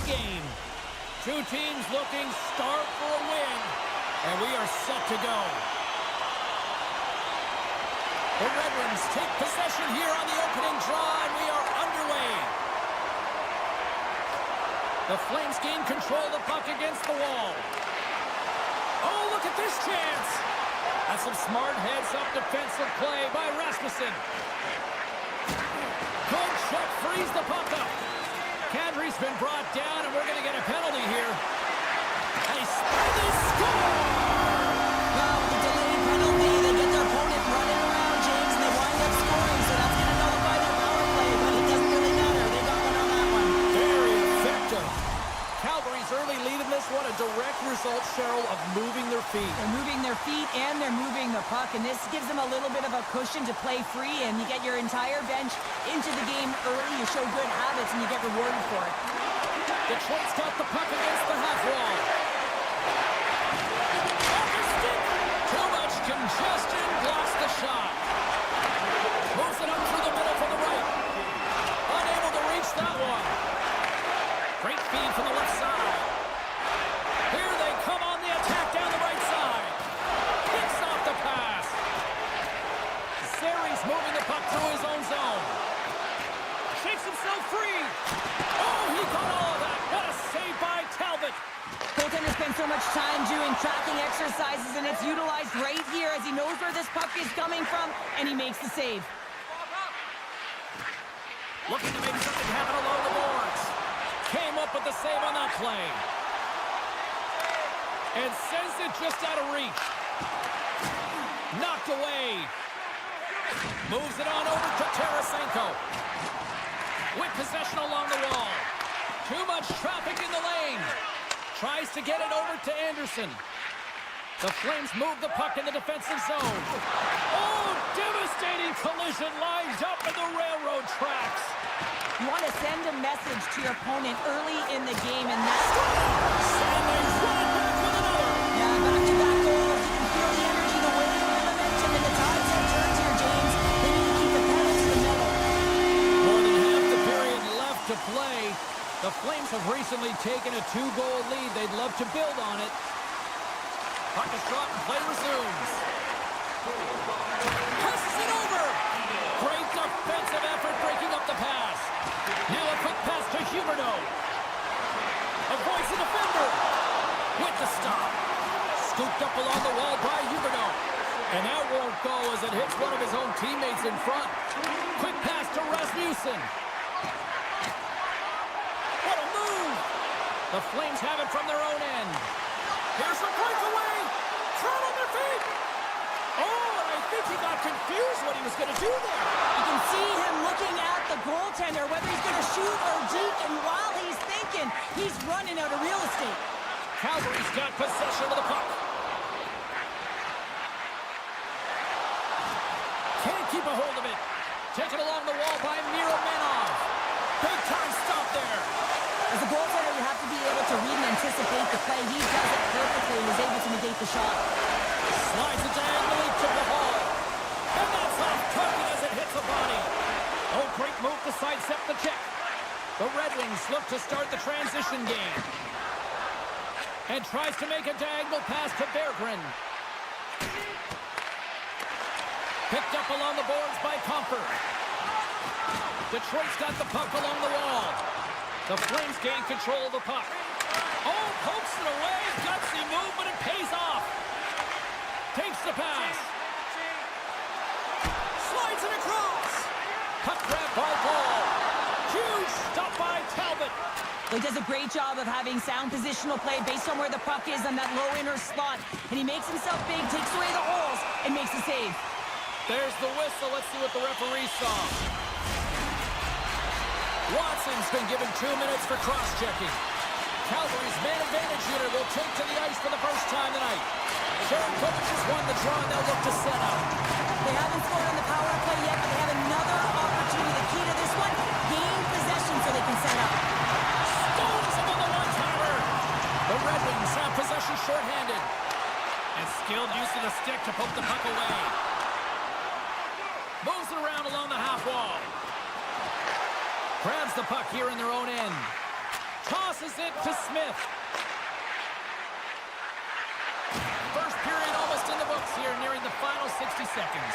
game. Two teams looking starved for a win, and we are set to go. The Red Wings take possession here on the opening draw, and we are underway. The Flames gain control of the puck against the wall. Oh, look at this chance. That's some smart heads-up defensive play by Rasmussen. Good check, frees the puck up. Calgary's been brought down, and we're going to get a penalty here. And they score! Well, the delayed penalty, they get their opponent running around, James, and they wind up scoring, so that's going to nullify their power play, but it doesn't really matter. They got one on that one. Very effective. Calgary's early lead in this one, a direct result, Cheryl, of moving their feet. They're moving their feet and they're moving the puck, and this gives them a little bit of a cushion to play free, and you get your entire bench into the game early. You show good habits, and you get rewarded for it. Detroit's got the puck against the half wall. Off the stick. Too much congestion, blocks the shot. Moves it up through the middle from the right. Unable to reach that one. Great feed from the left side. Here they come on the attack down the right side. Picks off the pass. Zeri's moving the puck through his own zone. Shakes himself free. Oh, he caught all of that. What a save by Talbot. Goaltender spends so much time doing tracking exercises, and it's utilized right here as he knows where this puck is coming from, and he makes the save. Looking to make something happen along the boards. Came up with the save on that play. And sends it just out of reach. Knocked away. Moves it on over to Tarasenko. With possession along the wall. Too much traffic in the lane. Tries to get it over to Anderson. The Flames move the puck in the defensive zone. Oh, devastating collision lined up in the railroad tracks. You want to send a message to your opponent early in the game, and that's... And they run it back with another. Yeah, back-to-back goals. You can feel the energy, the wave, the momentum, and the tides have turned here, James. They need to keep the pedal to the metal. More than half the period left to play. The Flames have recently taken a 2-goal lead. They'd love to build on it. Puck is dropped and play resumes. Passes it over. Great defensive effort breaking up the pass. Now a quick pass to Huberdeau. Avoids the defender. With the stop. Scooped up along the wall by Huberdeau. And that won't go as it hits one of his own teammates in front. Quick pass to Rasmussen. What a move. The Flames have it from their own end. Here's a breakaway. Thrown on their feet. Oh, and I think he got confused what he was going to do there. You can see him looking at the goaltender, whether he's going to shoot or deke, and while he's thinking, he's running out of real estate. Calgary's got possession of the puck. Can't keep a hold of it. Taken along the wall by Miromanov. Big time stop there. As a goaltender, you have to be able to read and anticipate the play. He does it perfectly and is able to negate the shot. Slides it diagonally to the hall. And that's off target as it hits the body. Oh, great move to sidestep the check. The Red Wings look to start the transition game. And tries to make a diagonal pass to Berggren. Picked up along the boards by Comfort. Detroit's got the puck along the wall. The Flames gain control of the puck. Oh, pokes it away. Gutsy move, but it pays off. Takes the pass. Slides it across. Puck grab by Ball. Huge stop by Talbot. He does a great job of having sound positional play based on where the puck is on that low inner slot. And he makes himself big, takes away the holes, and makes the save. There's the whistle. Let's see what the referee saw. Watson's been given 2 minutes for cross-checking. Calgary's man advantage unit will take to the ice for the first time tonight. Sharon Kovic has won the draw, and they'll look to set up. They haven't scored on the power play yet, but they have another opportunity. The key to this one, gain possession so they can set up. Stones him on the one-timer. The Red Wings have possession shorthanded. And skilled use of the stick to poke the puck away. Moves it around along the half wall. Grabs the puck here in their own end. Tosses Moves it to Smith. First period almost in the books here, nearing the final 60 seconds.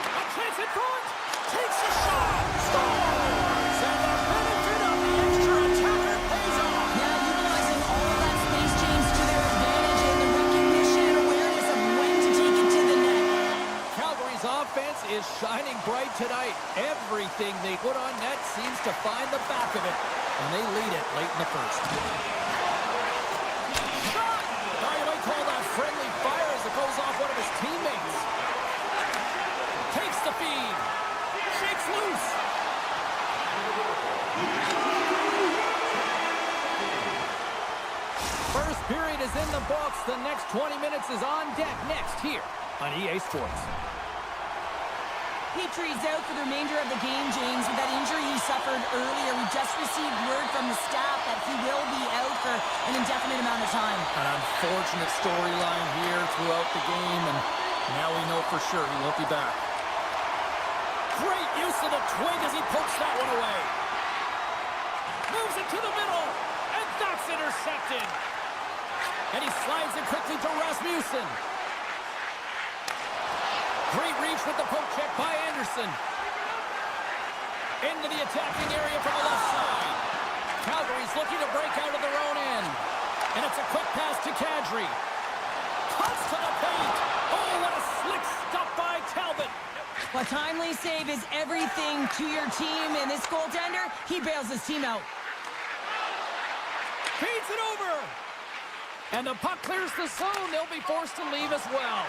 A chance in front. Takes a shot. Scores! And the benefit of the extra attacker pays off. Yeah, utilizing all of that space, James, to their advantage and the recognition and awareness of when to take it to the net. Calgary's offense is shining bright tonight. Everything they put on net seems to find the back of it, and they lead it late in the first. Shot! Now you might call that friendly fire as it goes off one of his teammates. Takes the feed. Shakes loose. First period is in the books. The next 20 minutes is on deck next here on EA Sports. Petrie's out for the remainder of the game, James, with that injury he suffered earlier. We just received word from the staff that he will be out for an indefinite amount of time. An unfortunate storyline here throughout the game, and now we know for sure he won't be back. Great use of the twig as he pokes that one away. Moves it to the middle, and that's intercepted. And he slides it quickly to Rasmussen. Great reach with the poke check by Anderson. Into the attacking area from the left side. Calgary's looking to break out of their own end. And it's a quick pass to Kadri. Cuts to the paint. Oh, what a slick stop by Talbot. A timely save is everything to your team, and this goaltender, he bails his team out. Feeds it over. And the puck clears the zone. They'll be forced to leave as well.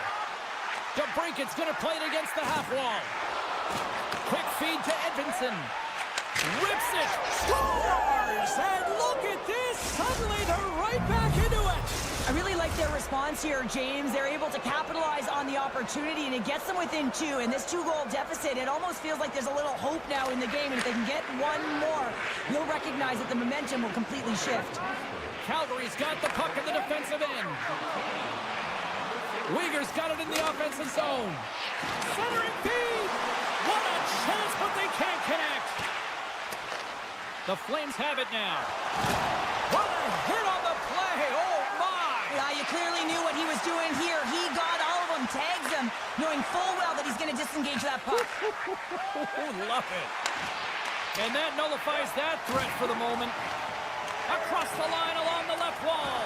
DeBrinket's going to play it against the half wall. Quick feed to Edvinsson. Rips it. Scores! And look at this. Suddenly they're right back into it. I really like their response here, James. They're able to capitalize on the opportunity, and it gets them within two. And this two-goal deficit, it almost feels like there's a little hope now in the game. And if they can get one more, you'll recognize that the momentum will completely shift. Calgary's got the puck in the defensive end. Uyghur's got it in the offensive zone. Centering feed. What a chance, but they can't connect. The Flames have it now. What a hit on the play. Oh, my. Yeah, you clearly knew what he was doing here. He got all of them, tags them, knowing full well that he's going to disengage that puck. Love it. And that nullifies that threat for the moment. Across the line along the left wall.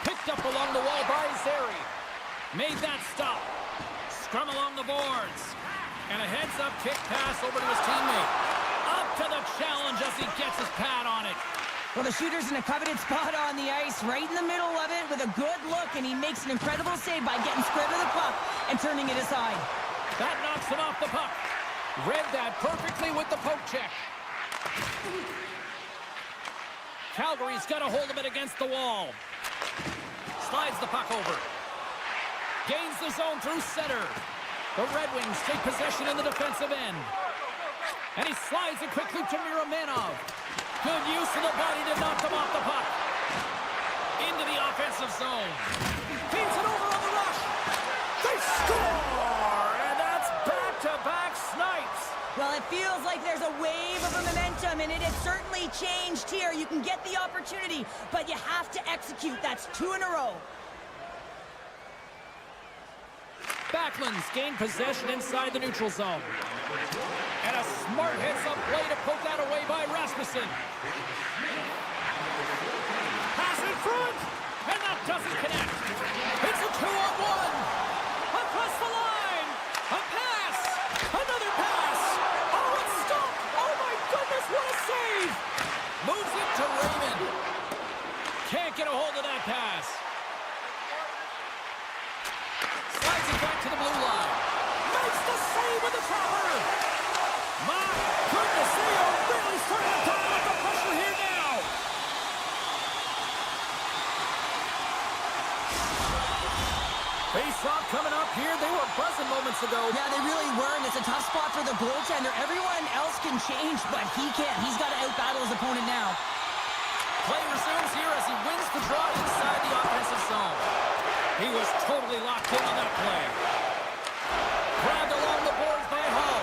Picked up along the wall by Zary. Made that stop. Scrum along the boards. And a heads-up kick pass over to his teammate. Up to the challenge as he gets his pad on it. Well, the shooter's in a coveted spot on the ice, right in the middle of it with a good look, and he makes an incredible save by getting square to the puck and turning it aside. That knocks him off the puck. Read that perfectly with the poke check. Calgary's got a hold of it against the wall. Slides the puck over. Gains the zone through center. The Red Wings take possession in the defensive end. And he slides it quickly to Miromanov. Good use of the body to knock them off the puck. Into the offensive zone. Feeds it over on the rush. They score! And that's back-to-back snipes. Well, it feels like there's a wave of momentum, and it has certainly changed here. You can get the opportunity, but you have to execute. That's 2 in a row. Backlund's gained possession inside the neutral zone. And a smart heads-up play to poke that away by Rasmussen. Pass in front, and that doesn't connect. It's a 2-on-1. Across the line. A pass. Another pass. Oh, it's stopped. Oh, my goodness, what a save. Moves it to Raymond. Can't get a hold of that pass. Slides it back to the blue line. Makes the save with the chopper. My goodness, they are really starting to dial up the pressure here now. Face-off coming up here. They were buzzing moments ago. Yeah, they really were, and it's a tough spot for the goaltender. Everyone else can change, but he can't. He's got to out-battle his opponent now. Play resumes here as he wins the draw inside the offensive zone. He was totally locked in on that play. Grabbed along the boards by Hall.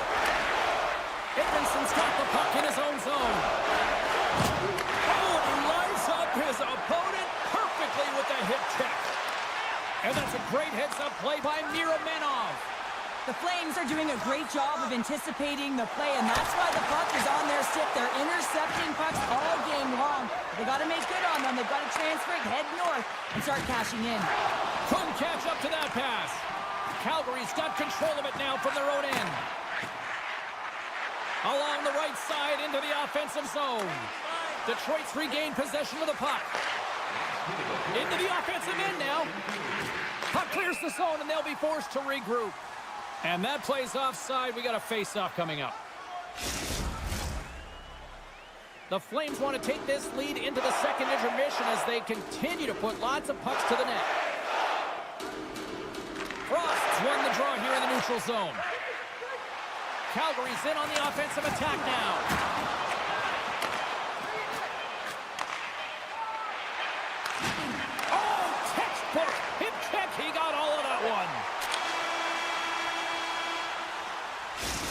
job of anticipating the play, and that's why the puck is on their stick. They're intercepting pucks all game long. They got to make good on them. They've got to transfer it, head north, and start cashing in. Couldn't catch up to that pass. Calgary's got control of it now from their own end. Along the right side into the offensive zone. Detroit's regained possession of the puck. Into the offensive end now. Puck clears the zone, and they'll be forced to regroup. And that plays offside. We got a face-off coming up. The Flames want to take this lead into the second intermission as they continue to put lots of pucks to the net. Frost's won the draw here in the neutral zone. Calgary's in on the offensive attack now. Hip check, he got all of that one.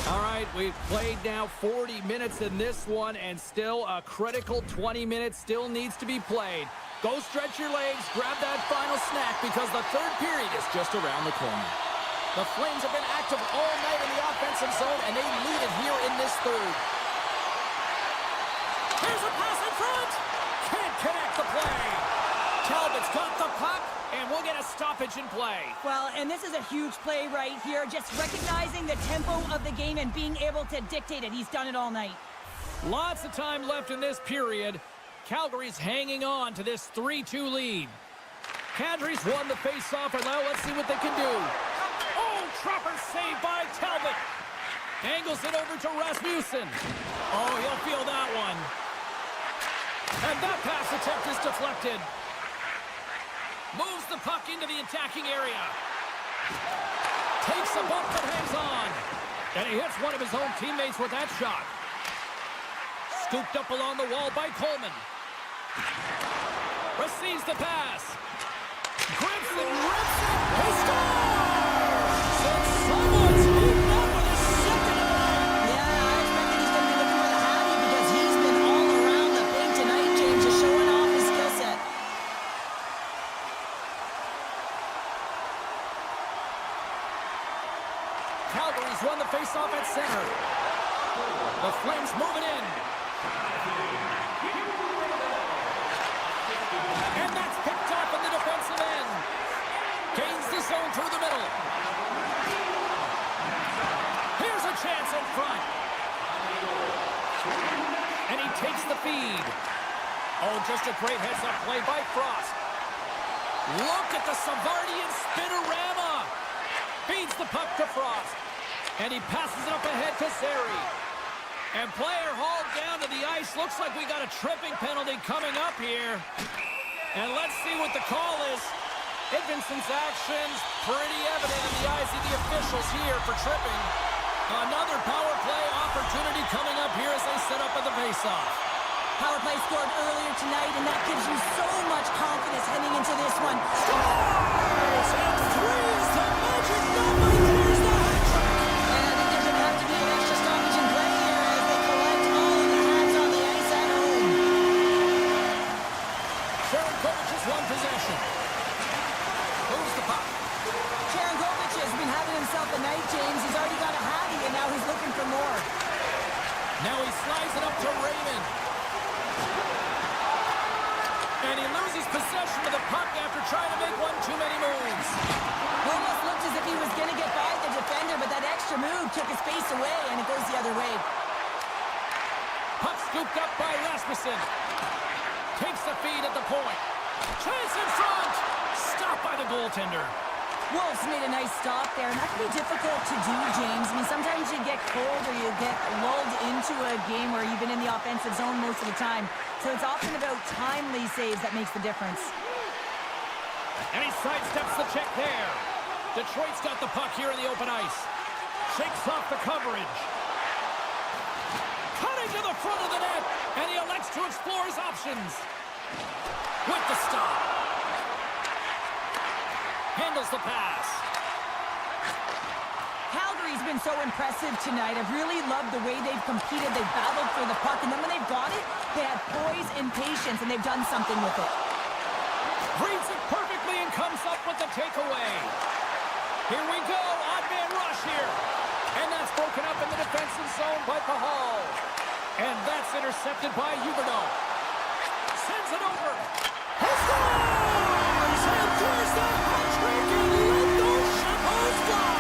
All right, we've played now 40 minutes in this one, and still a critical 20 minutes still needs to be played. Go stretch your legs, grab that final snack, because the third period is just around the corner. The Flames have been active all night in the offensive zone, and they lead it here in this third. Here's a pass in front. Can't connect the play. Talbot's got the puck, and we'll get a stoppage in play. Well, and this is a huge play right here, just recognizing the tempo of the game and being able to dictate it. He's done it all night. Lots of time left in this period. Calgary's hanging on to this 3-2 lead. Kadri's won the faceoff, and now let's see what they can do. Oh, Tropper saved by Talbot. Angles it over to Rasmussen. Oh, he'll feel that one. And that pass attempt is deflected. Moves the puck into the attacking area. Takes a bump but hangs on. And he hits one of his own teammates with that shot. Scooped up along the wall by Coleman. Receives the pass. Grips and rips it. He scores! And someone's moved up with a second. Yeah, I expect that he's going to be looking for the hattie because he's been all around the paint tonight, James, just showing off his skill set. Calgary's won the faceoff at center. The Flames moving in. And that's picked off in the defensive end. Gains the zone through the middle. Here's a chance in front. And he takes the feed. Oh, just a great heads-up play by Frost. Look at the Savardian spinorama. Feeds the puck to Frost. And he passes it up ahead to Zary. And player hauled down to the ice. Looks like we got a tripping penalty coming up here. And let's see what the call is. Edvinson's actions pretty evident in the eyes of the officials here for tripping. Another power play opportunity coming up here as they set up at the faceoff. Power play scored earlier tonight, and that gives you so much confidence heading into this one. Scores! And 3 is the magic number. There's the hat trick. And I think there's going to have to be an extra stoppage in play here as they collect all of the hats on the ice at home. Sharangovich has won possession. Moves the puck. Sharangovich has been having himself a night, James. He's already got a hattie, and now he's looking for more. Now he slides it up to Raymond. And he loses possession of the puck after trying to make one too many moves. It almost looked as if he was going to get by the defender, but that extra move took his face away, and it goes the other way. Puck scooped up by Rasmussen. Takes the feed at the point. Chance in front. Stopped by the goaltender. Wolves made a nice stop there, and that can be difficult to do, James. I mean, sometimes you get cold or you get lulled into a game where you've been in the offensive zone most of the time. So it's often about timely saves that makes the difference. And he sidesteps the check there. Detroit's got the puck here in the open ice. Shakes off the coverage. Cutting to the front of the net, and he elects to explore his options. With the stop. Handles the pass. Calgary's been so impressive tonight. I've really loved the way they've competed. They've battled for the puck, and then when they've got it, they have poise and patience, and they've done something with it. Reads it perfectly and comes up with the takeaway. Here we go. Odd man rush here. And that's broken up in the defensive zone by Pahal. And that's intercepted by Huberdeau. Sends it over. He scores! And there's the hat trick, and let those Chapeaus fly!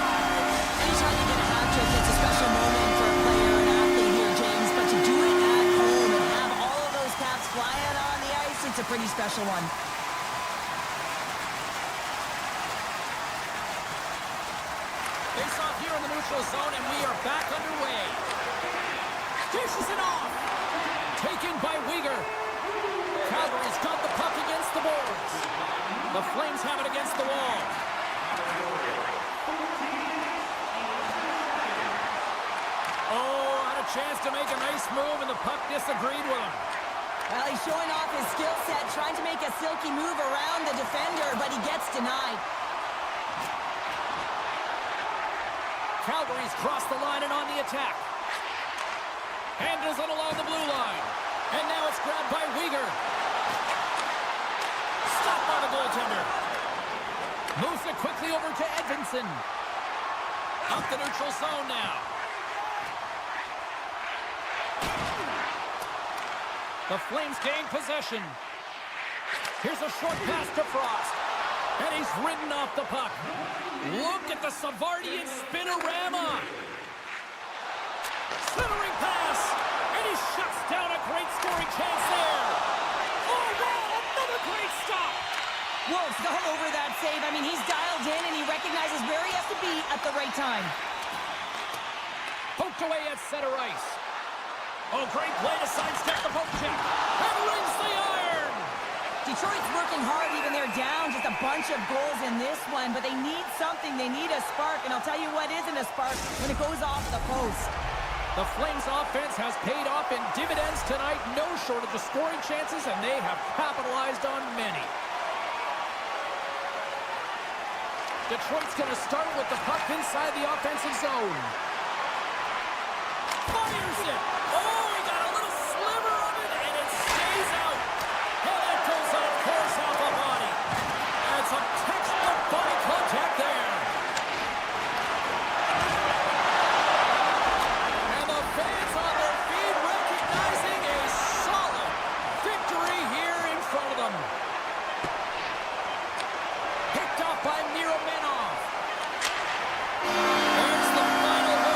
Anytime you get a hat trick, it's a special moment for a player and athlete here, James. But to do it at home and have all of those caps flying on the ice, it's a pretty special one. Face off here in the neutral zone, and we are back underway. Dishes it off. Taken by Uyghur. Calgary's got the puck against the boards. The Flames have it against the wall. Oh, had a chance to make a nice move, and the puck disagreed with him. Well, he's showing off his skill set, trying to make a silky move around the defender, but he gets denied. Calgary's crossed the line and on the attack. Handles it along the blue line. And now it's grabbed by Uyghur. Stopped by the goaltender. Moves it quickly over to Edvinsson. Up the neutral zone now. The Flames gain possession. Here's a short pass to Frost. And he's ridden off the puck. Look at the Savardian spinorama. Centering pass. And he shuts down a great scoring chance there. Oh, wow, another great stop. Wolf's all over that save. I mean, he's dialed in and he recognizes where he has to be at the right time. Poked away at center ice. Oh, great play to sidestep the poke check. And rings the iron. Detroit's working hard, even they're down just a bunch of goals in this one, but they need something. They need a spark, and I'll tell you what isn't a spark when it goes off the post. The Flames offense has paid off in dividends tonight. No shortage of scoring chances, and they have capitalized on many. Detroit's going to start with the puck inside the offensive zone. Fires it. Oh, he got a little sliver of it, and it stays out. And that goes on, of course, off the body. And some textbook body contact there. And the fans on their feet recognizing a solid victory here in front of them. Picked off by Miromenov. There's the final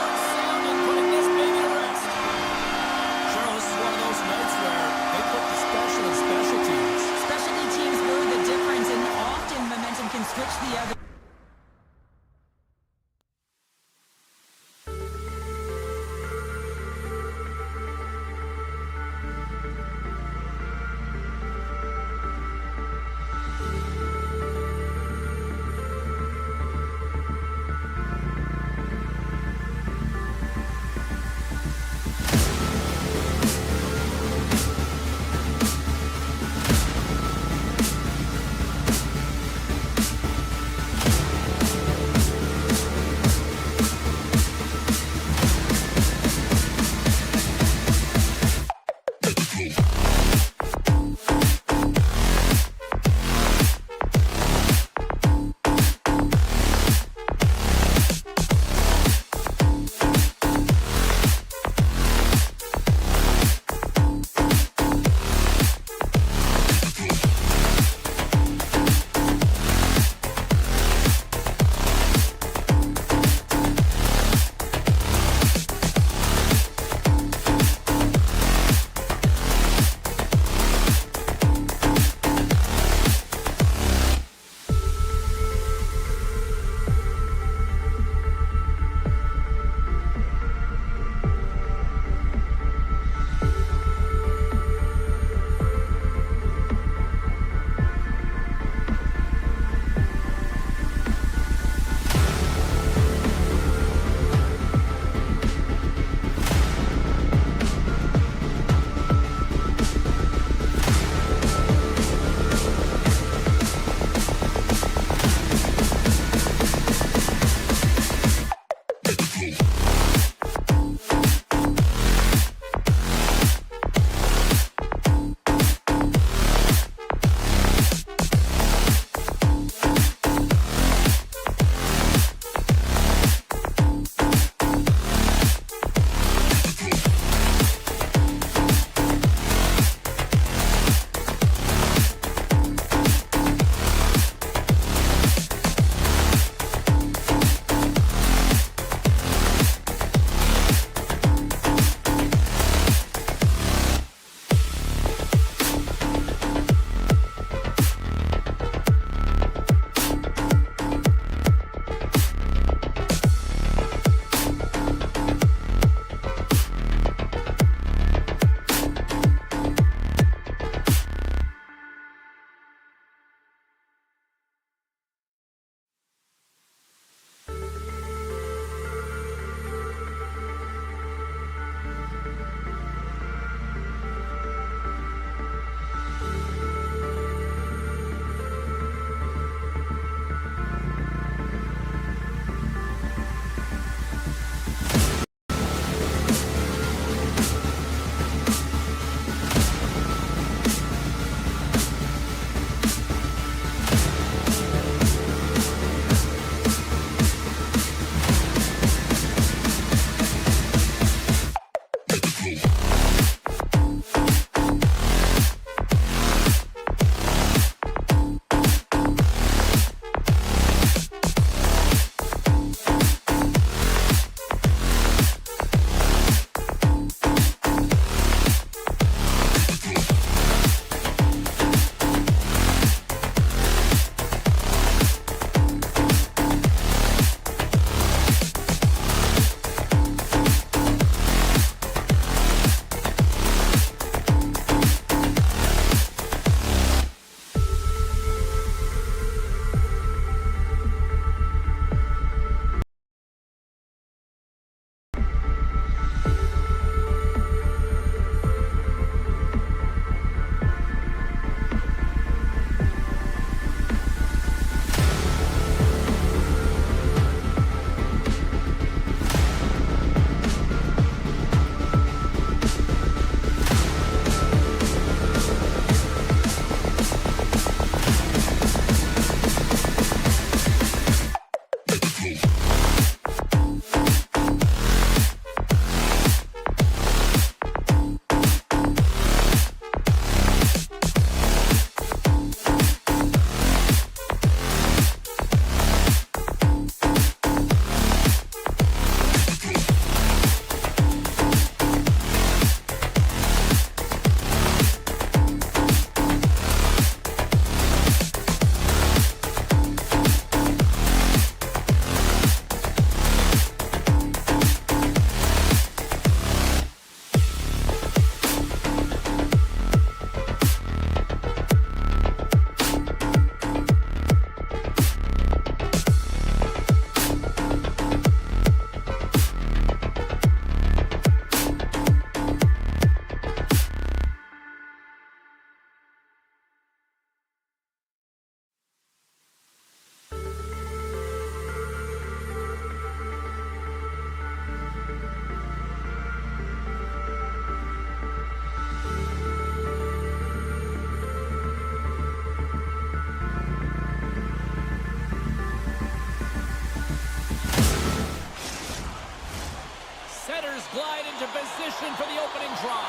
setters glide into position for the opening draw.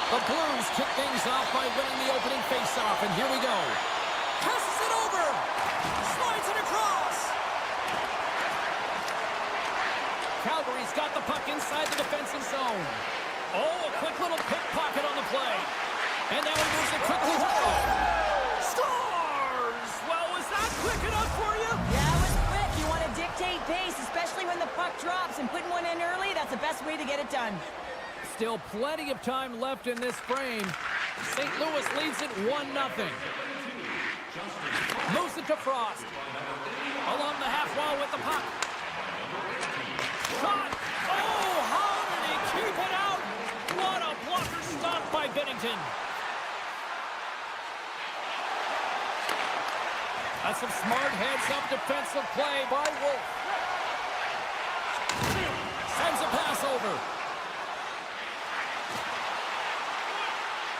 The Blues kick things off by winning the opening faceoff, and here we go. Passes it over. Slides it across. Calgary's got the puck inside the defensive zone. Oh, a quick little pickpocket on the play. And now he moves it quickly. Scores! Well, was that quick enough for you? Yeah, it was quick. You want to dictate pace, especially when the puck drops, and putting one in early, that's the best way to get it done. Still plenty of time left in this frame. St. Louis leads it 1-0. Moves it to Frost. Along the half wall with the puck. Shot! Oh, how did he keep it out? What a blocker stop by Binnington. That's some smart heads-up defensive play by Wolf. Sends a pass over.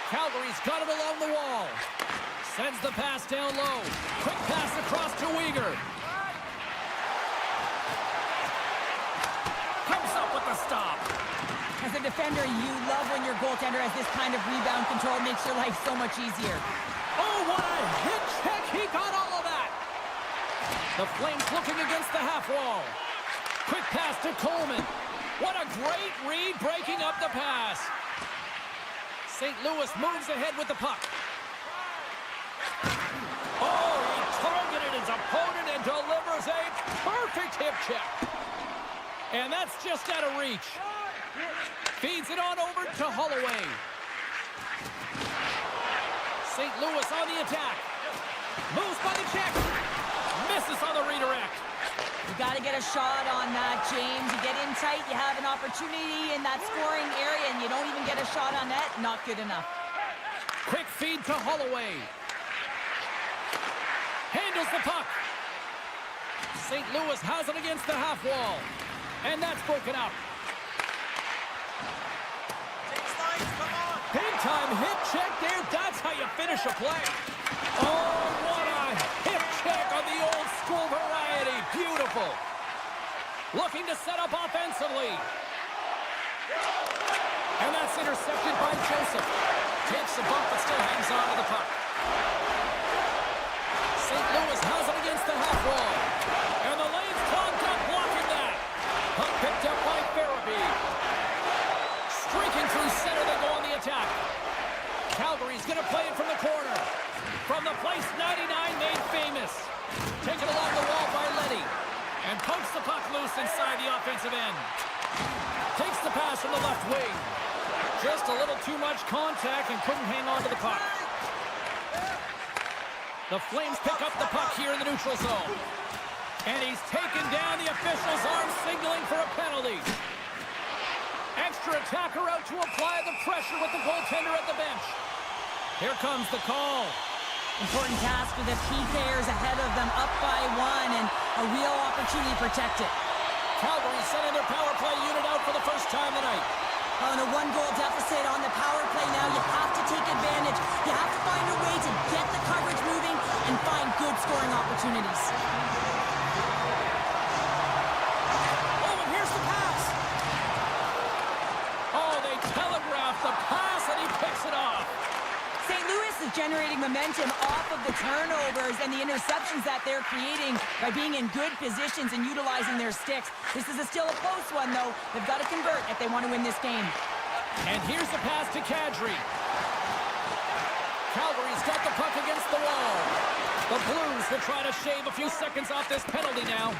Calgary's got it along the wall. Sends the pass down low. Quick pass across to Uyghur. Comes up with the stop. As a defender, you love when your goaltender has this kind of rebound control. It makes your life so much easier. Oh, what a hit check. He got all of that. The Flames looking against the half wall. Quick pass to Coleman. What a great read breaking up the pass. St. Louis moves ahead with the puck. Oh, he targeted his opponent and delivers a perfect hip check. And that's just out of reach. Feeds it on over to Holloway. St. Louis on the attack. Moves by the check. Misses on the redirect. You got to get a shot on that, James. You get in tight, you have an opportunity in that scoring area, and you don't even get a shot on net. Not good enough. Quick feed to Holloway. Handles the puck. St. Louis has it against the half wall. And that's broken up. Big time hit check there. That's how you finish a play. Oh, what a hip check on the old school variety. Beautiful. Looking to set up offensively. And that's intercepted by Joseph. Takes the bump but still hangs on to the puck. St. Louis has it against the half wall. And the lane's clogged up blocking that. Puck picked up by Farabee. Streaking through center, they go on the attack. Calgary's going to play it from the corner. From the place 99 made famous. Taken along the wall by Leddy. And pokes the puck loose inside the offensive end. Takes the pass from the left wing. Just a little too much contact and couldn't hang on to the puck. The Flames pick up the puck here in the neutral zone. And he's taken down. The official's arm signaling for a penalty. Extra attacker out to apply the pressure with the goaltender at the bench. Here comes the call. Important task for the PKers ahead of them, up by one, and a real opportunity to protect it. Calgary sending their power play unit out for the first time tonight. On a one-goal deficit on the power play now, you have to take advantage. You have to find a way to get the coverage moving and find good scoring opportunities. Oh, and here's the pass. Oh, they telegraphed the pass, and he picks it off. St. Louis is generating momentum off of the turnovers and the interceptions that they're creating by being in good positions and utilizing their sticks. This is still a close one, though. They've got to convert if they want to win this game. And here's the pass to Kadri. Calgary's got the puck against the wall. The Blues will try to shave a few seconds off this penalty now.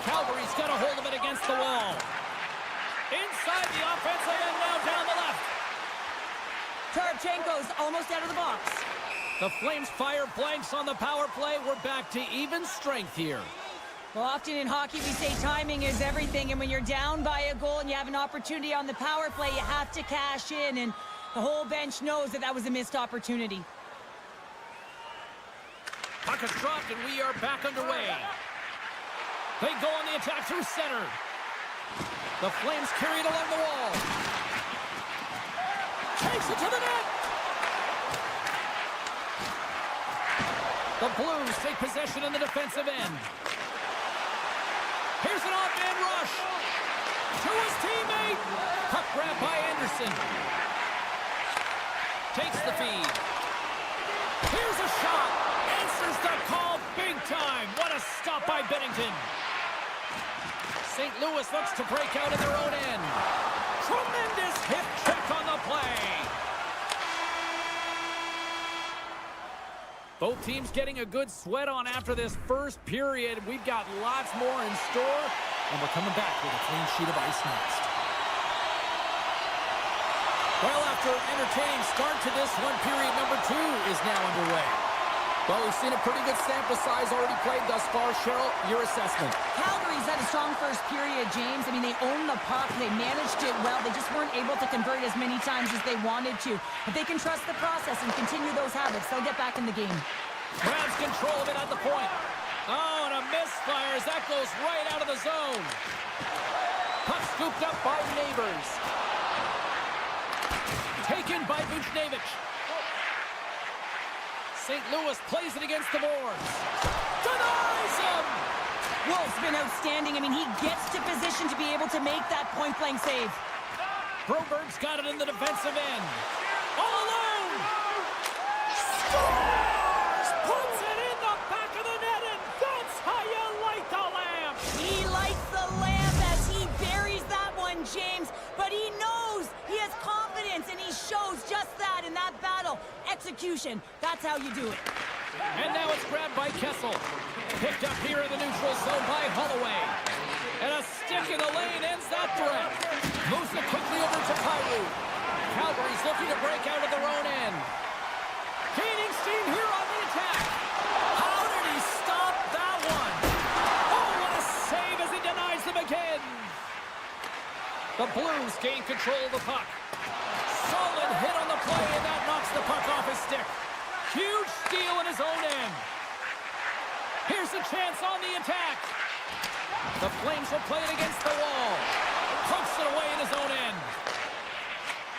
Calgary's got a hold of it against the wall. Inside the offensive end, now down the left. Tarchenko's almost out of the box. The Flames fire blanks on the power play. We're back to even strength here. Well, often in hockey we say timing is everything, and when you're down by a goal and you have an opportunity on the power play, you have to cash in, and the whole bench knows that that was a missed opportunity. Puck is dropped, and we are back underway. They go on the attack through center. The Flames carry it along the wall. Takes it to the net. The Blues take possession in the defensive end. Here's an off-man rush. To his teammate. Puck grab by Anderson. Takes the feed. Here's a shot. Answers the call big time. What a stop by Bennington. St. Louis looks to break out in their own end. Tremendous hip check on the play. Both teams getting a good sweat on after this first period. We've got lots more in store, and we're coming back with a clean sheet of ice next. Well, after an entertaining start to this one, period number 2 is now underway. Well, we've seen a pretty good sample size already played thus far. Cheryl, your assessment. Calgary's had a strong first period, James. I mean, they owned the puck. They managed it well. They just weren't able to convert as many times as they wanted to. But they can trust the process and continue those habits. They'll get back in the game. Grabs control of it at the point. Oh, and a misfire as that goes right out of the zone. Puck scooped up by Neighbors. Taken by Buchnevich. St. Louis plays it against the boards. Denies him! Wolf's been outstanding. I mean, he gets to position to be able to make that point-blank save. Broberg's got it in the defensive end. All alone! Scores! Puts it in the back of the net, and that's how you light the lamp! He lights the lamp as he buries that one, James. But he knows he has confidence, and he shows just that in that battle. Execution. That's how you do it. And now it's grabbed by Kessel. Picked up here in the neutral zone by Holloway. And a stick in the lane ends that threat. Moves it quickly over to Kyrou. Calgary's looking to break out of their own end. Gaining steam here on the attack. How did he stop that one? Oh, what a save as he denies them again. The Blues gain control of the puck. Solid hit on the play, and that knocks the puck off his stick. Huge steal in his own end. Here's a chance on the attack. The Flames will play it against the wall. Pumps it away in his own end.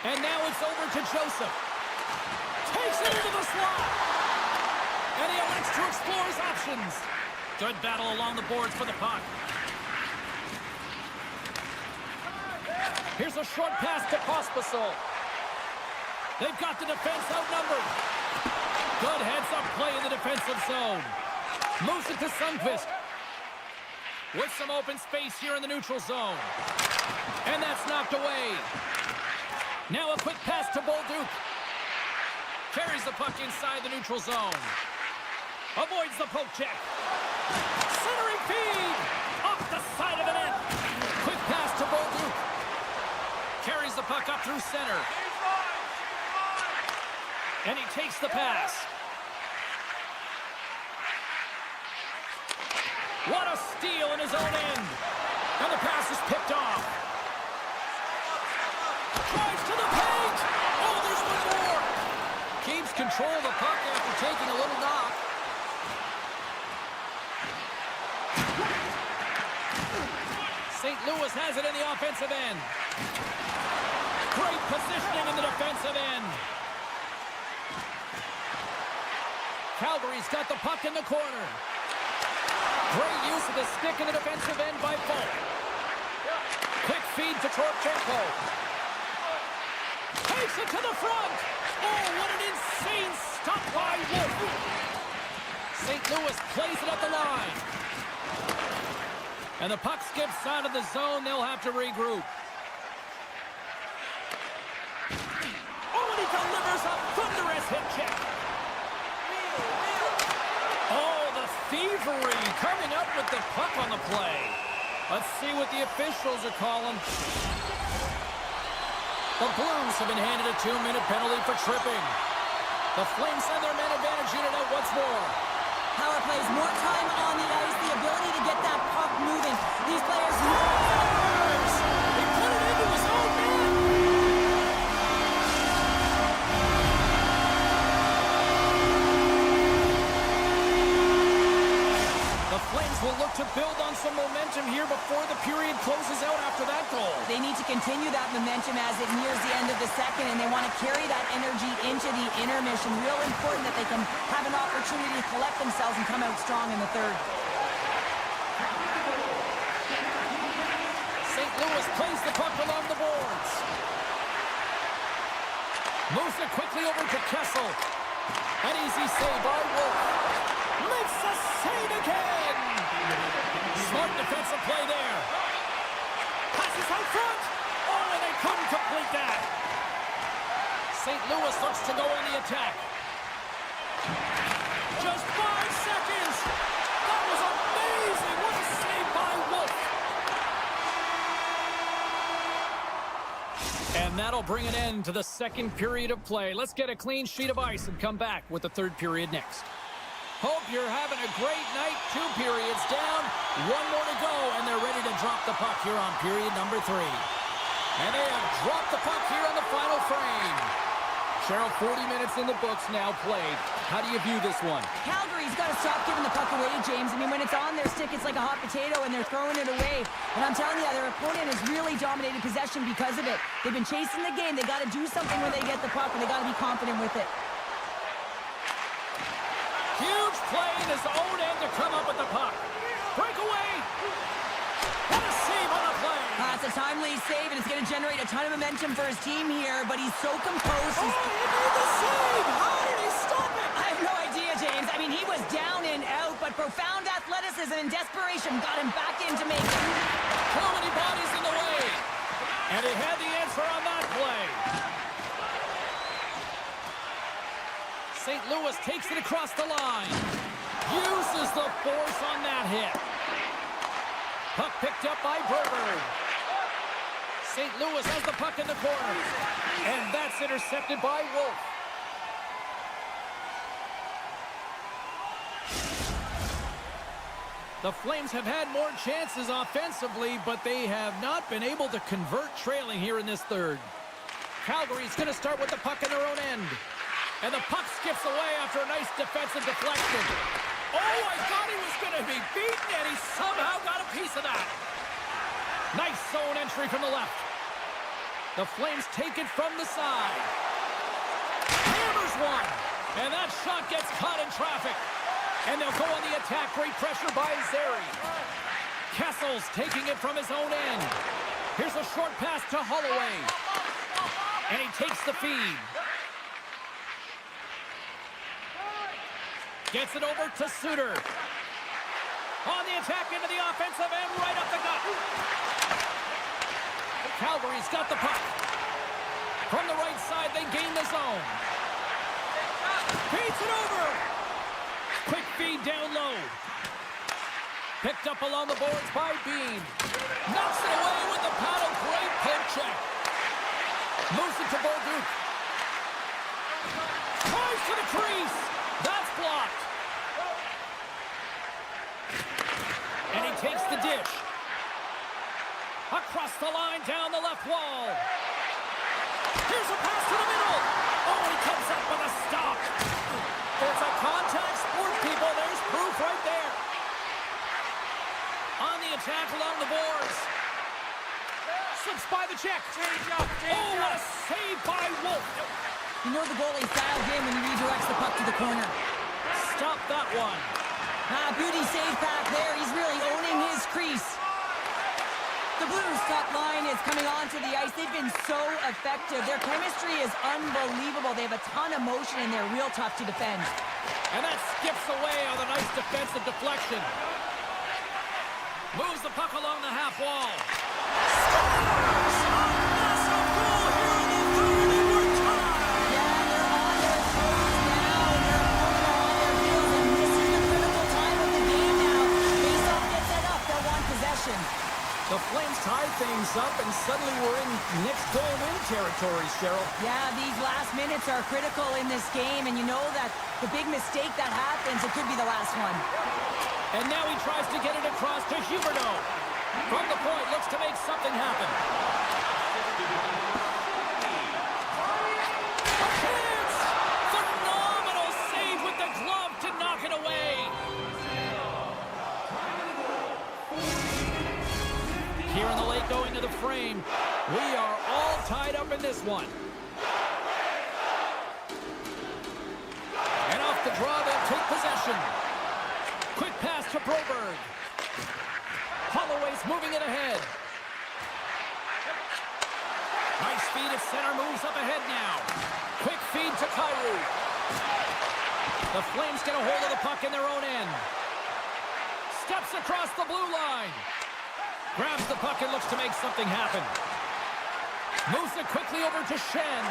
And now it's over to Joseph. Takes it into the slot. And he elects to explore his options. Good battle along the boards for the puck. Here's a short pass to Pospisil. They've got the defense outnumbered. Good heads-up play in the defensive zone. Moves it to Sundqvist. With some open space here in the neutral zone. And that's knocked away. Now a quick pass to Bolduc. Carries the puck inside the neutral zone. Avoids the poke check. Centering feed. Off the side of the net. Quick pass to Bolduc. Carries the puck up through center. And he takes the pass. What a steal in his own end. And the pass is picked off. Drives to the paint. Oh, there's one more. Keeps control of the puck after taking a little knock. St. Louis has it in the offensive end. Great positioning in the defensive end. Calgary's got the puck in the corner. Great use of the stick in the defensive end by Folk. Quick feed to Torchenko. Takes it to the front. Oh, what an insane stop by Wolf. St. Louis plays it up the line. And the puck skips out of the zone. They'll have to regroup. Oh, and he delivers a thunderous hit check. Oh, the thievery coming up with the puck on the play. Let's see what the officials are calling. The Blues have been handed a 2-minute penalty for tripping. The Flames send their man advantage unit out once more. Power plays more time on the ice, the ability to get that puck moving. These players know. He put it into his own net. The Flames will look to build on some momentum here before the period closes out after that goal. They need to continue that momentum as it nears the end of the second, and they want to carry that energy into the intermission. Real important that they can have an opportunity to collect themselves and come out strong in the third. Louis plays the puck along the boards. Moves it quickly over to Kessel. An easy save by Wolf. Makes a save again. Smart defensive play there. Passes out front. Oh, and they couldn't complete that. St. Louis looks to go on the attack. Just 5 seconds. That was amazing. What a save by Wolf. And that'll bring an end to the second period of play. Let's get a clean sheet of ice and come back with the third period next. Hope you're having a great night. 2 periods down, 1 more to go, and they're ready to drop the puck here on period number 3. And they have dropped the puck here on the final frame. Cheryl, 40 minutes in the books now played. How do you view this one? Calgary's got to stop giving the puck away, James. I mean, when it's on their stick, it's like a hot potato, and they're throwing it away. And I'm telling you, their opponent has really dominated possession because of it. They've been chasing the game. They got to do something when they get the puck, and they got to be confident with it. Huge play in his own end to come up with the puck. Breakaway. What a save on the play. It's a timely save, and it's going to generate a ton of momentum for his team here, but he's so composed. Oh, he made the save. How did he stop it? I have no idea, James. I mean, he was down and out, but profound athleticism and desperation got him back in to make it. Too many bodies in the way. And he had the answer on that play. St. Louis takes it across the line. Uses the force on that hit. Puck picked up by Berger. St. Louis has the puck in the corner. And that's intercepted by Wolf. The Flames have had more chances offensively, but they have not been able to convert trailing here in this third. Calgary's going to start with the puck in their own end. And the puck skips away after a nice defensive deflection. Oh, I thought he was going to be beaten, and he somehow got a piece of that. Nice zone entry from the left. The Flames take it from the side. Hammers one. And that shot gets caught in traffic. And they'll go on the attack. Great pressure by Zary. Kessel's taking it from his own end. Here's a short pass to Holloway. And he takes the feed. Gets it over to Suter. On the attack into the offensive end, right up the gut. Calgary's got the puck. From the right side, they gain the zone. Feeds it over. Quick feed down low. Picked up along the boards by Bean. Knocks it away with the paddle. Great poke check. Moves it to Bolduc. Tries to the crease. That's blocked. And he takes the dish. Across the line, down the left wall. Here's a pass to the middle. Oh, he comes up with a stop. It's a contact sport, people. There's proof right there. On the attack along the boards. Slips by the check. Oh, what a save by Wolf. You know the goalie's dialed in when he redirects the puck to the corner. Stop that one. Beauty save back there. He's really owning his crease. The Blues top line is coming onto the ice. They've been so effective. Their chemistry is unbelievable. They have a ton of motion and they're real tough to defend. And that skips away on a nice defensive deflection. Moves the puck along the half wall. Scores! Massive goal here in the third, and we're tied! Yeah, they're on their toes now. Their opponent are on their heels, and this is the critical time of the game now. Face-off gets set up. They'll want possession. The Flames tie things up, and suddenly we're in next goal win territory, Cheryl. Yeah, these last minutes are critical in this game, and you know that the big mistake that happens, it could be the last one. And now he tries to get it across to Huberdeau. From the point, looks to make something happen. A chance! Phenomenal save with the glove to knock it away. Here in the late going to the frame. We are all tied up in this one. And off the draw, they'll take possession. Quick pass to Broberg. Holloway's moving it ahead. at center, moves up ahead now. Quick feed to Kyrou. The Flames get a hold of the puck in their own end. Steps across the blue line. Grabs the puck and looks to make something happen. Moves it quickly over to Shen.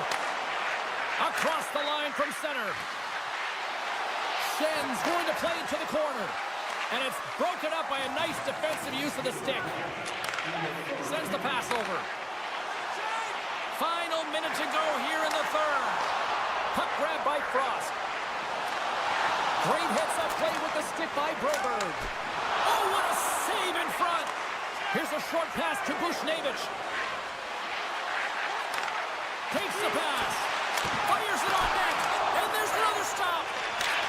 Across the line from center. Shen's going to play it to the corner. And it's broken up by a nice defensive use of the stick. Sends the pass over. Final minute to go here in the third. Puck grab by Frost. Great heads-up play with the stick by Broberg. Oh, what a save in front. Here's a short pass to Bushnevich. Takes the pass. Fires it on net. And there's another stop.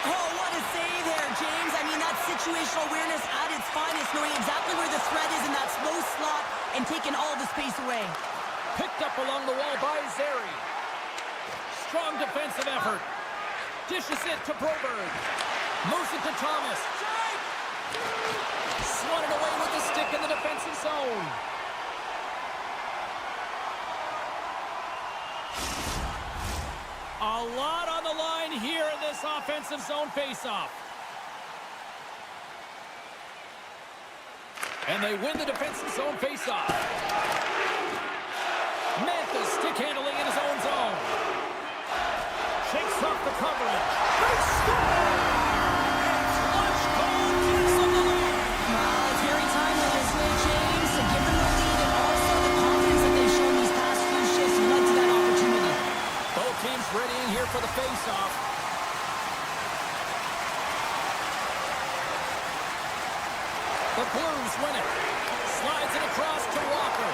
Oh, what a save there, James. I mean, that's situational awareness at its finest, knowing exactly where the threat is in that slow slot and taking all the space away. Picked up along the wall by Zary. Strong defensive effort. Dishes it to Broberg. Moves it to Thomas. Swatted away with the stick in the defensive zone. A lot on the line here in this offensive zone faceoff. And they win the defensive zone faceoff. MaakY stick handling in his own zone. Shakes off the coverage. They score! It's clutch goal kicks on the lead. Well, it's very timely this way, James, to give them the lead and also the confidence that they've shown these past few shifts led to that opportunity. Both teams readying here for the faceoff. The Blues win it. Slides it across to Walker.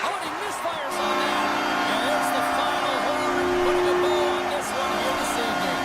Oh, and he misfires on that. And there's the final horn, putting a bow on this one here this evening.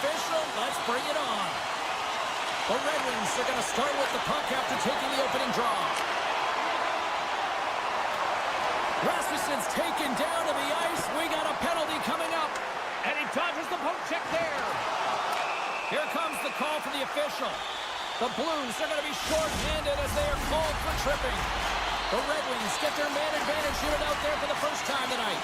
official. Let's bring it on. The Red Wings are going to start with the puck after taking the opening draw. Rasmussen's taken down to the ice. We got a penalty coming up. And he dodges the poke check there. Here comes the call from the official. The Blues are going to be short-handed as they are called for tripping. The Red Wings get their man advantage unit out there for the first time tonight.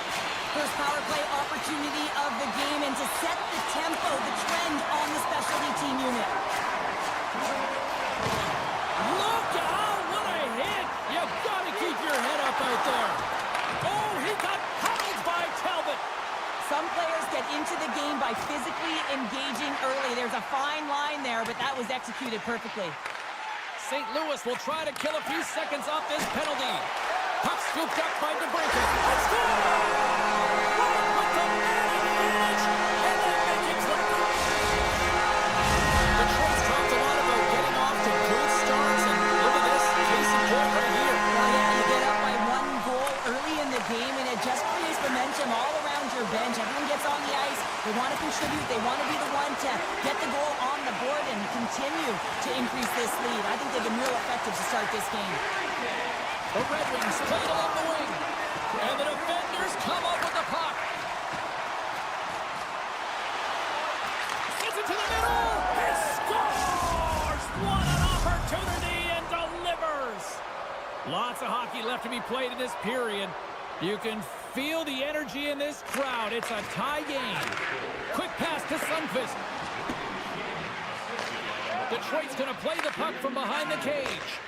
First power play opportunity of the game, and to set the tempo, the trend on the specialty team unit. Look out! What a hit! You've got to keep your head up out there. Oh, he got pummeled by Talbot. Some players get into the game by physically engaging early. There's a fine line there, but that was executed perfectly. St. Louis will try to kill a few seconds off this penalty. Puck scooped up by DeBrincat. Let's go! With the man advantage, and they make it quick. The Detroit's talked a lot about getting off to good starts, and look at this case in point right here. Well, yeah, you get up by 1 goal early in the game, and it just creates momentum all around your bench. Everyone gets on the ice. They want to contribute. They want to be the one to get the goal on the board and continue to increase this lead. I think they've been real effective to start this game. The Red Wings play it along the wing. And the defenders come up with the puck. Gets it to the middle. He scores! What an opportunity, and delivers. Lots of hockey left to be played in this period. You can feel the energy in this crowd. It's a tie game. Quick pass to Sundqvist. Detroit's going to play the puck from behind the cage.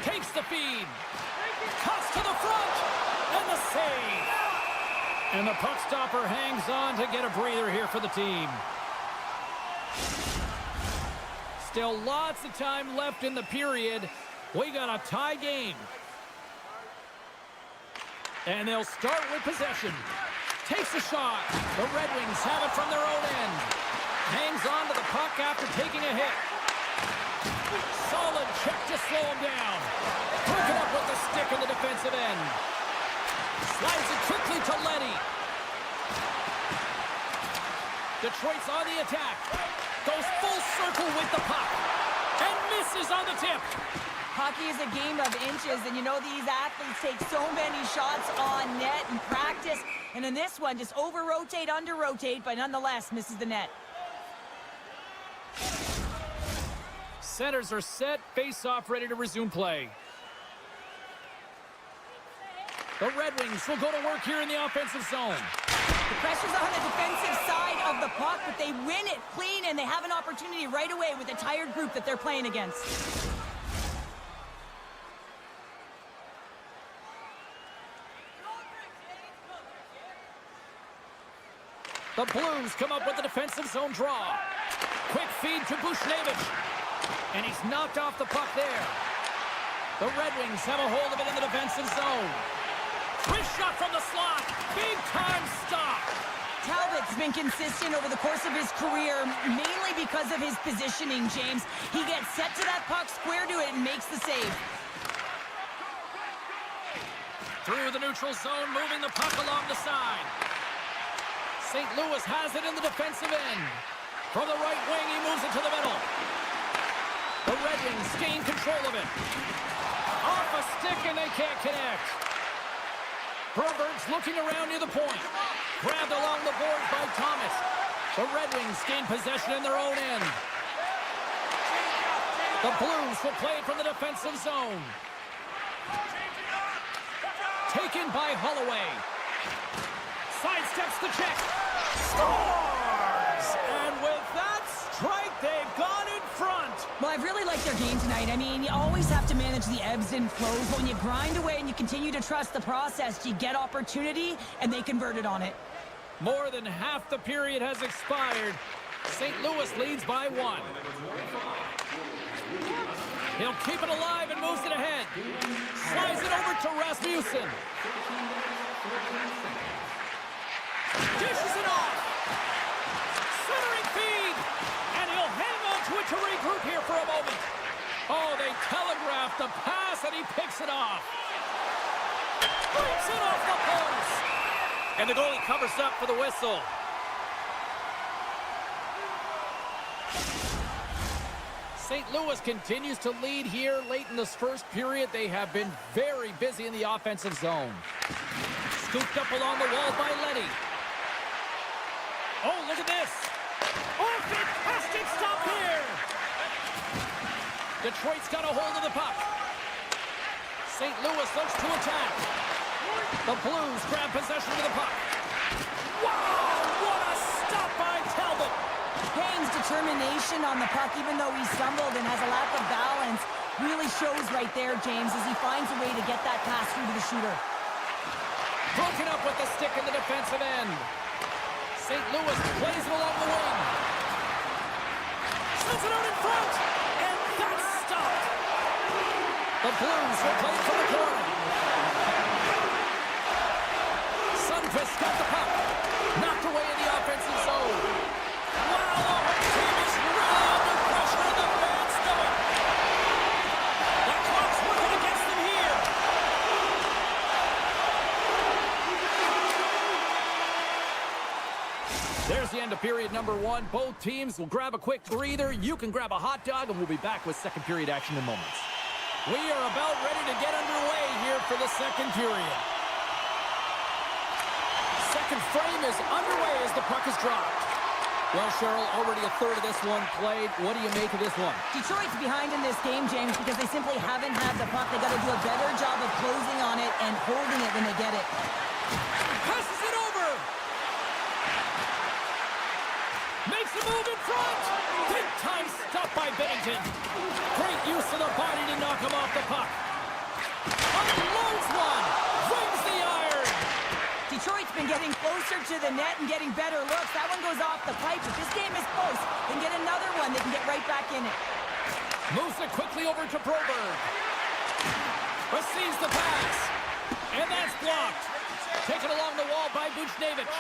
Takes the feed. Cuts to the front. And the save. And the puck stopper hangs on to get a breather here for the team. Still lots of time left in the period. We got a tie game. And they'll start with possession. Takes a shot. The Red Wings have it from their own end. Hangs on to the puck after taking a hit. Solid check to slow him down. Broken up with the stick in the defensive end. Slides it quickly to Leddy. Detroit's on the attack. Goes full circle with the puck. And misses on the tip. Hockey is a game of inches, and you know these athletes take so many shots on net in practice. And in this one, just over-rotate, under-rotate, but nonetheless misses the net. Centers are set, face-off ready to resume play. The Red Wings will go to work here in the offensive zone. The pressure's on the defensive side of the puck, but they win it clean, and they have an opportunity right away with the tired group that they're playing against. The Blues come up with the defensive zone draw. Quick feed to Buchnevich. And he's knocked off the puck there. The Red Wings have a hold of it in the defensive zone. Wrist shot from the slot. Big time stop. Talbot's been consistent over the course of his career, mainly because of his positioning, James. He gets set to that puck, square to it, and makes the save. Through the neutral zone, moving the puck along the side. St. Louis has it in the defensive end. From the right wing, he moves it to the middle. The Red Wings gain control of it. Off a stick, and they can't connect. Broberg's looking around near the point. Grabbed along the boards by Thomas. The Red Wings gain possession in their own end. The Blues will play it from the defensive zone. Taken by Holloway. Sidesteps the check. Scores! And with that strike, they've gone in front. Well, I've really liked their game tonight. I mean, you always have to manage the ebbs and flows. But when you grind away and you continue to trust the process, you get opportunity, and they converted on it. More than half the period has expired. St. Louis leads by 1. He'll keep it alive and moves it ahead. Slides it over to Rasmussen. Dishes it off. Centering feed. And he'll hang on to it to regroup here for a moment. Oh, they telegraphed the pass, and he picks it off. Breaks it off the post. And the goalie covers up for the whistle. St. Louis continues to lead here late in this first period. They have been very busy in the offensive zone. Scooped up along the wall by Letty. Oh, look at this. Oh, fantastic stop here. Detroit's got a hold of the puck. St. Louis looks to attack. The Blues grab possession of the puck. Wow, what a stop by Talbot. Kane's determination on the puck, even though he stumbled and has a lack of balance, really shows right there, James, as he finds a way to get that pass through to the shooter. Broken up with the stick in the defensive end. St. Louis plays it along the wing. Sends it out in front. And that's stopped. The Blues will play it from the corner. Sundqvist got the puck. Knocked away in the offensive zone. Wow, the whole team is really under pressure in the fans know it. The clock's working against them here. There's the end of period number one. Both teams will grab a quick breather. You can grab a hot dog, and we'll be back with second period action in moments. We are about ready to get underway here for the second period. Second frame is underway as the puck is dropped. Well, Cheryl, already a third of this one played. What do you make of this one? Detroit's behind in this game, James, because they simply haven't had the puck. They got to do a better job of closing on it and holding it when they get it. Passes it over. Makes a move in front. Big time stop by Bennington. Great use of the body to knock him off the puck. Unloads one. Rings the iron. Detroit's been getting closer to the net and getting better looks. That one goes off the pipe. If this game is close, then get another one. They can get right back in it. Moves it quickly over to Broberg. Receives the pass. And that's blocked. Taken along the wall by Buchnevich.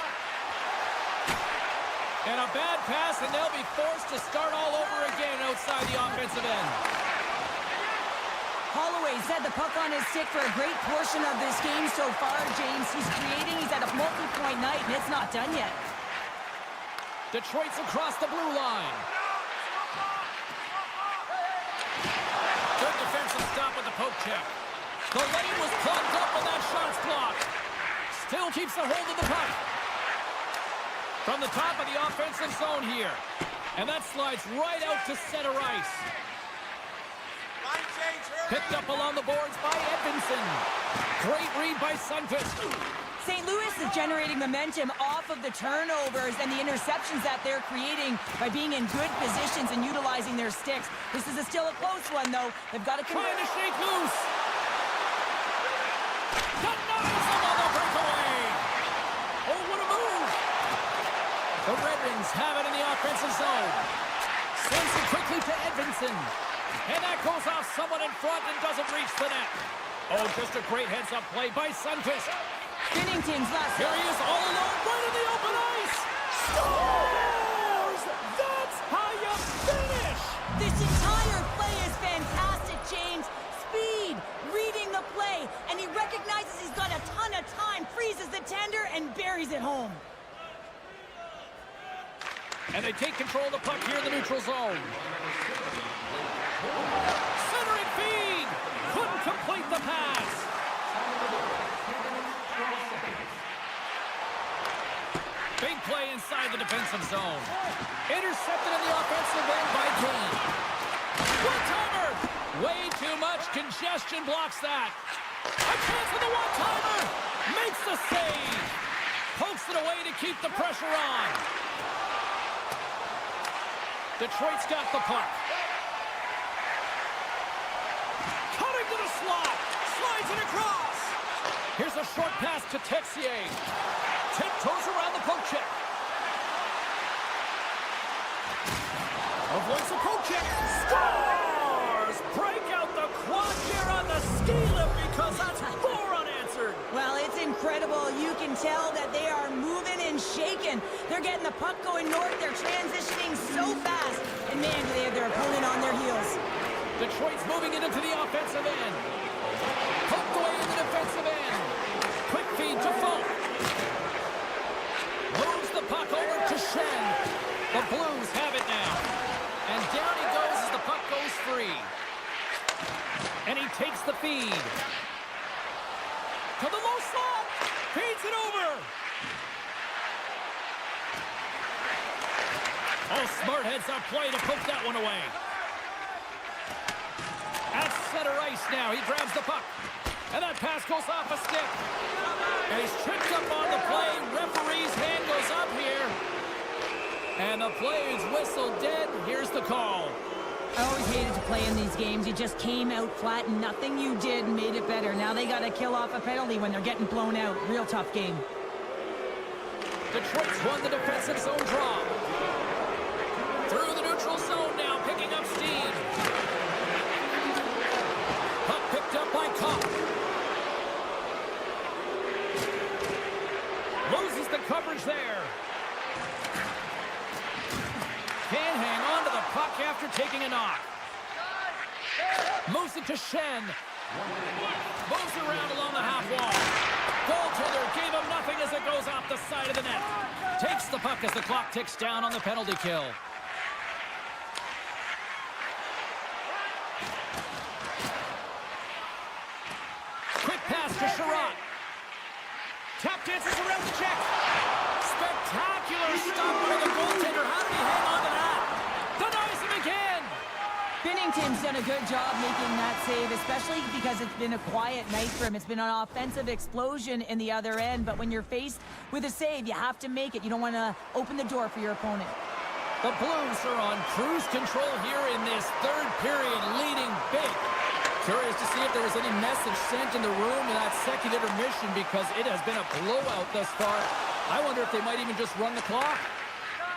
And a bad pass, and they'll be forced to start all over again outside the offensive end. Holloway's had the puck on his stick for a great portion of this game so far, James. He's creating, he's at a multi-point night, and it's not done yet. Detroit's across the blue line. Good defensive stop with the poke check. The lane was plugged up and that shot's blocked. Still keeps a hold of the puck. From the top of the offensive zone here. And that slides right out to center ice. Picked up along the boards by Edvinsson. Great read by Sundqvist. St. Louis is generating momentum off of the turnovers and the interceptions that they're creating by being in good positions and utilizing their sticks. This is still a close one, though. They've got to trying to shake loose. Denies them on the breakaway. Oh, what a move. The Red Wings have it in the offensive zone. Sends it quickly to Edvinsson. And that goes off someone in front and doesn't reach the net. Oh, just a great heads-up play by Sundqvist. Binnington's last. Here he is all alone right in the open ice. Scores! That's how you finish! This entire play is fantastic, James. Speed, reading the play, and he recognizes he's got a ton of time, freezes the tender, and buries it home. And they take control of the puck here in the neutral zone. Centering feed! Couldn't complete the pass. Big play inside the defensive zone. Intercepted in the offensive end by Kane. One-timer! Way too much congestion blocks that. A chance for the one-timer! Makes the save! Pokes it away to keep the pressure on. Detroit's got the puck. Cutting to the slot. Slides it across. Here's a short pass to Texier. Tiptoes around the poke check. Avoids the poke check. Scores! Break out the quad here on the ski lift because that's 4 unanswered. Well, it's incredible. You can tell that they are moving and shaking. They're getting the puck going north. They're transitioning so fast. And man, do they have their opponent on their heels. Detroit's moving it into the offensive end. Poked away in the defensive end. Quick feed to Falk. Moves the puck over to Shen. The Blues have it now. Oh, smart heads up play to poke that one away. At center ice now. He grabs the puck. And that pass goes off a stick. And he's tripped up on the play. Referee's hand goes up here. And the play is whistled dead. Here's the call. I always hated to play in these games. You just came out flat and nothing you did made it better. Now they got to kill off a penalty when they're getting blown out. Real tough game. Detroit's won the defensive zone draw. Through the neutral zone now, picking up steam. Puck picked up by Kopp. Loses the coverage there. Can't hang on to the puck after taking a knock. Moves it to Shen. Moves around along the half wall. Goaltender gave him nothing as it goes off the side of the net. Takes the puck as the clock ticks down on the penalty kill. Quick pass to Sherratt. Tap dances around the check. Spectacular stop by the goaltender. How did he hang on to that? Denies him again. Binnington's done a good job making that save, especially because it's been a quiet night for him. It's been an offensive explosion in the other end, but when you're faced with a save, you have to make it. You don't want to open the door for your opponent. The Blues are on cruise control here in this third period, leading big. Curious to see if there was any message sent in the room in that second intermission because it has been a blowout thus far. I wonder if they might even just run the clock.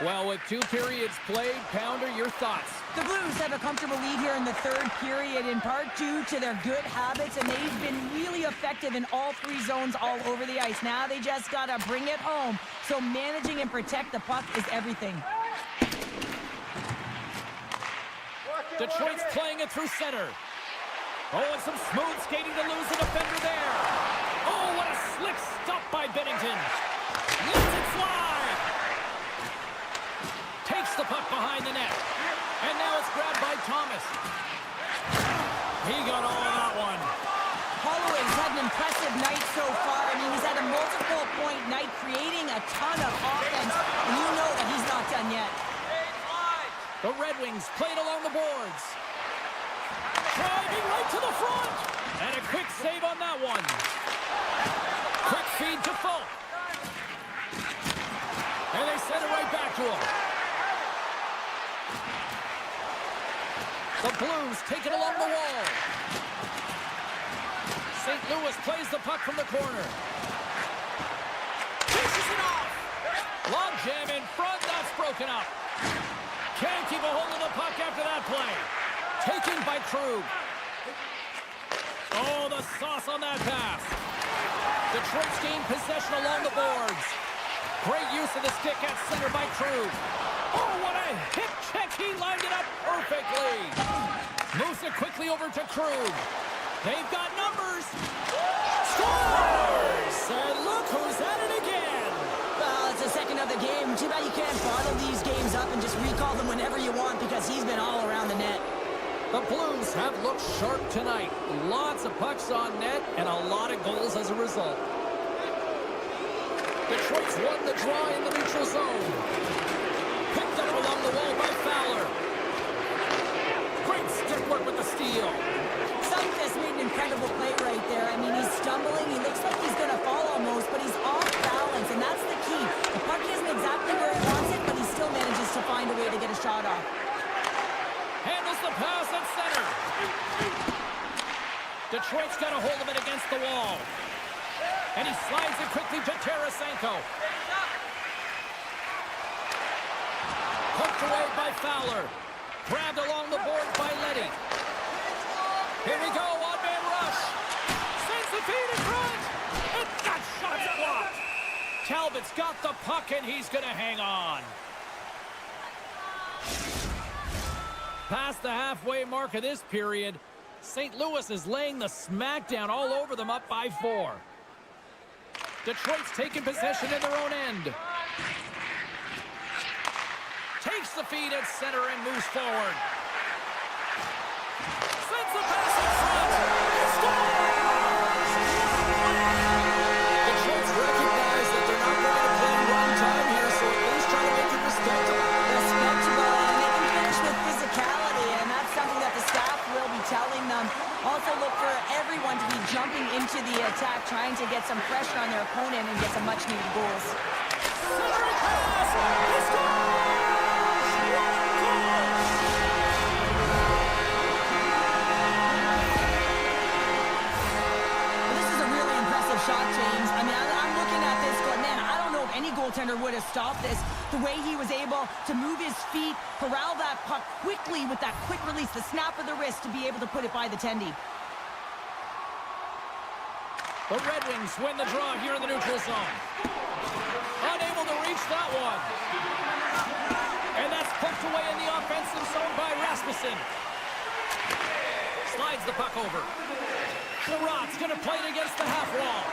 Well, with 2 periods played, Pounder, your thoughts? The Blues have a comfortable lead here in the third period, in part due to their good habits, and they've been really effective in all 3 zones all over the ice. Now they just got to bring it home, so managing and protect the puck is everything. Detroit's playing it through center. Oh, and some smooth skating to lose the defender there. Oh, what a slick stop by Binnington. Lets it fly. Takes the puck behind the net. And now it's grabbed by Thomas. He got all of that one. Holloway's had an impressive night so far. I mean, he's had a multiple-point night, creating a ton of offense, and you know that he's not done yet. The Red Wings played along the boards. Driving right to the front. And a quick save on that one. Quick feed to Folk. And they send it right back to him. The Blues take it along the wall. St. Louis plays the puck from the corner. Dishes it off. Long jam in front. That's broken up. Can't keep a hold of the puck after that play. Taken by Krug. Oh, the sauce on that pass. Detroit's gained possession along the boards. Great use of the stick at center by Krug. Oh, what a hip check. He lined it up perfectly. Moves it quickly over to Krug. They've got numbers. Scores! And look who's at it again. Well, it's the second of the game. Too bad you can't bottle these games up and just recall them whenever you want because he's been all around the net. The Blues have looked sharp tonight. Lots of pucks on net and a lot of goals as a result. Detroit's won the draw in the neutral zone. Picked up along the wall by Fowler. Great stick work with the steal. Sutton just made an incredible play right there. I mean, he's stumbling. He looks like he's going to fall almost, but he's off balance, and that's the key. The puck isn't exactly where he wants it, but he still manages to find a way to get a shot off. Handles the pass at center. Detroit's got a hold of it against the wall. And he slides it quickly to Tarasenko. Poked away by Fowler. Grabbed along the boards by Leddy. Here we go, one-man rush. Sends the feed in front. And that shot's blocked. Talbot's got the puck, and he's going to hang on. Past the halfway mark of this period, St. Louis is laying the smackdown all over them, up by 4. Detroit's taking possession in their own end. Takes the feed at center and moves forward. Sends the pass in front. Scores! Detroit's recognize that they're not going to play run time here, so at least try to make it respectable. Respect to get some pressure on their opponent and get some much-needed goals. Centering pass! He scores! What a goal! Well, this is a really impressive shot, James. I mean, I'm looking at this going, man, I don't know if any goaltender would have stopped this. The way he was able to move his feet, corral that puck quickly with that quick release, the snap of the wrist to be able to put it by the tendy. The Red Wings win the draw here in the neutral zone. Unable to reach that one. And that's poked away in the offensive zone by Rasmussen. Slides the puck over. Sherrod's going to play it against the half wall.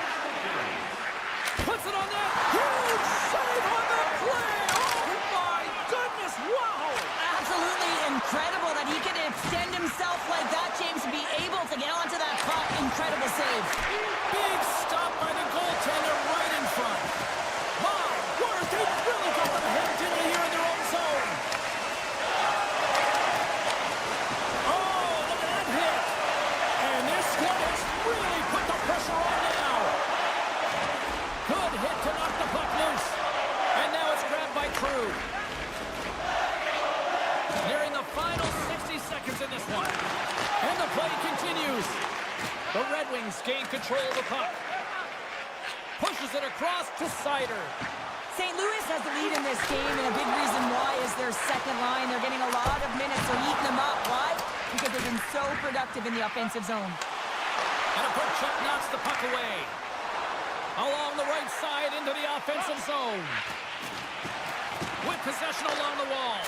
Puts it on net. Huge save on the play. Oh, my goodness. Wow. Absolutely incredible that he can extend himself like that, James, to be able to get onto that puck. Incredible save. Big stop by the goaltender right in front. My word, they really got them hemmed in here in their own zone. Oh, look at that hit. And this one has really put the pressure on now. Good hit to knock the puck loose. And now it's grabbed by Crew. Nearing the final 60 seconds in this one. And the play continues. The Red Wings gain control of the puck. Pushes it across to Sider. St. Louis has the lead in this game, and a big reason why is their second line. They're getting a lot of minutes. They're eating them up. Why? Because they've been so productive in the offensive zone. And a quick check knocks the puck away. Along the right side into the offensive zone. With possession along the wall.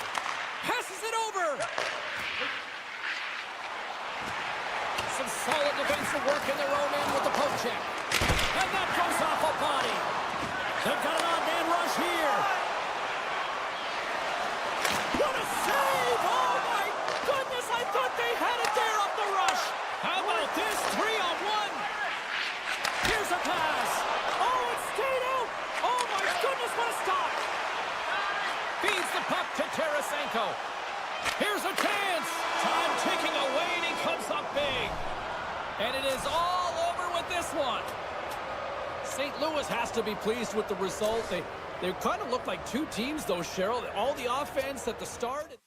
Passes it over. Some solid defensive work in their own end with the poke check. And that goes off a body. They've got an on-man rush here. What a save! Oh, my goodness! I thought they had it there off the rush. How about this? 3-on-1. Here's a pass. Oh, it stayed out. Oh, my goodness, what a stop. Feeds the puck to Tarasenko. Here's a chance. Time ticking away, and he comes up big. And it is all over with this one. St. Louis has to be pleased with the result. They kind of look like two teams, though, Cheryl. All the offense at the start.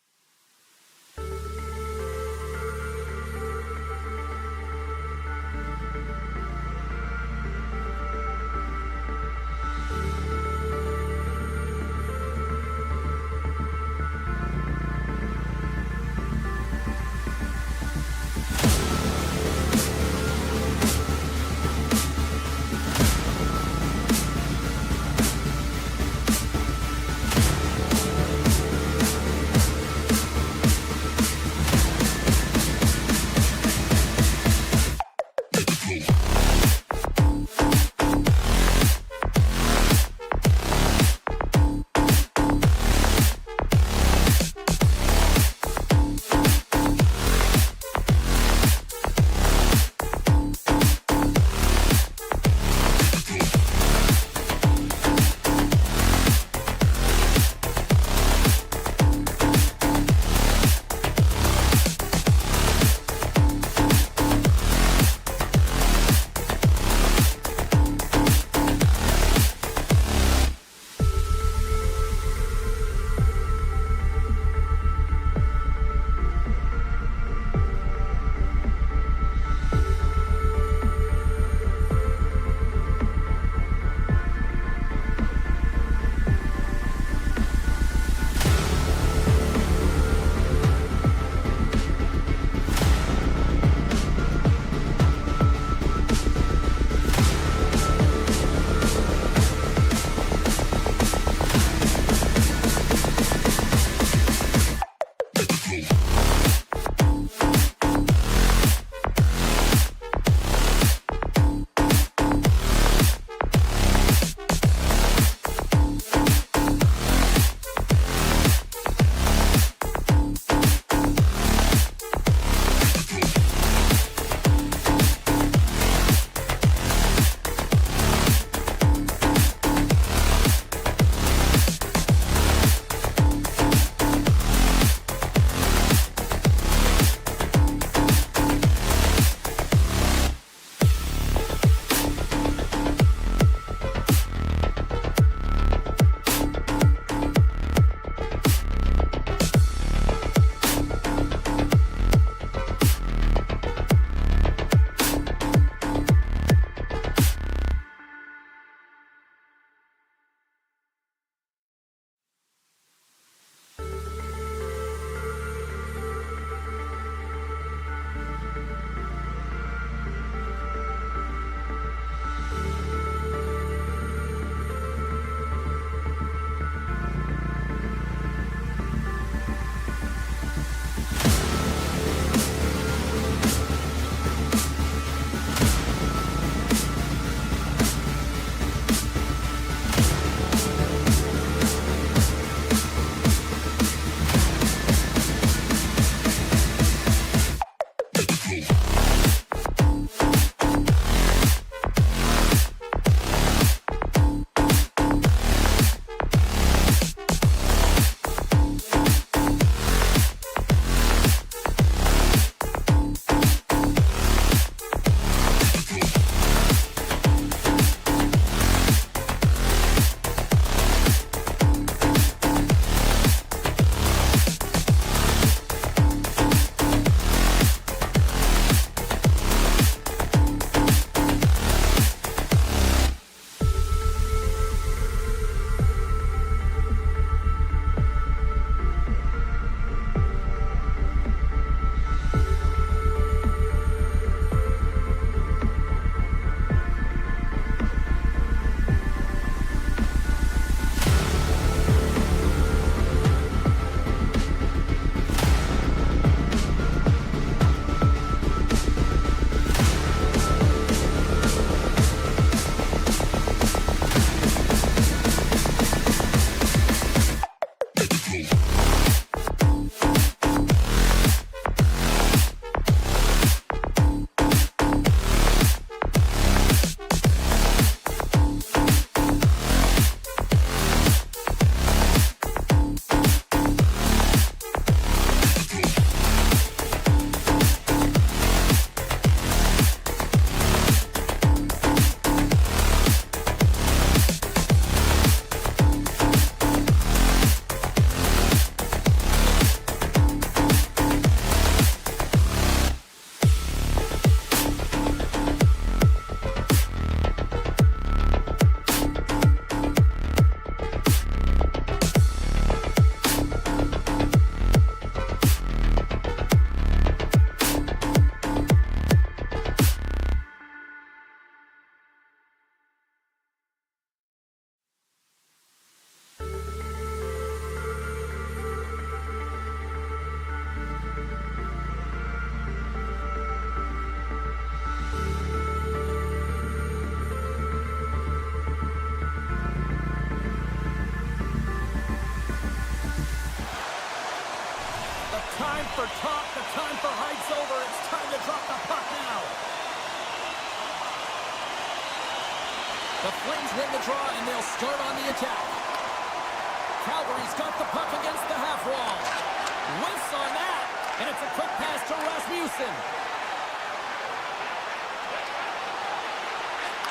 The time for talk, the time for hype's over. It's time to drop the puck now. The Flames win the draw, and they'll start on the attack. Calgary's got the puck against the half wall. Whiffs on that, and it's a quick pass to Rasmussen.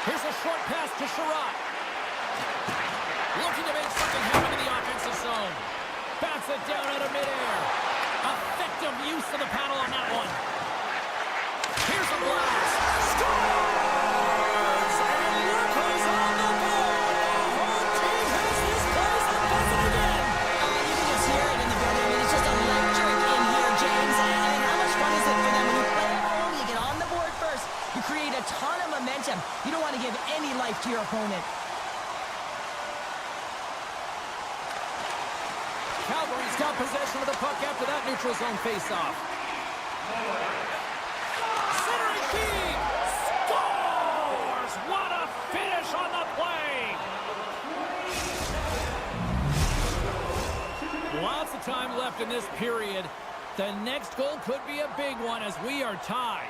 Here's a short pass to Sherratt. Looking to make something happen in the offensive zone. Bats it down out of midair. Effective use of the paddle on that one. Here's a blast. Scores! And look who's on the board. The whole team has this place and does it again. You can just hear it in the building. I mean, it's just electric in here, James. And how much fun is it for them when you play at home, you get on the board first, you create a ton of momentum. You don't want to give any life to your opponent. Calgary's got possession of the puck after that neutral zone faceoff. Centering feed! Scores! What a finish on the play! Lots of time left in this period. The next goal could be a big one as we are tied.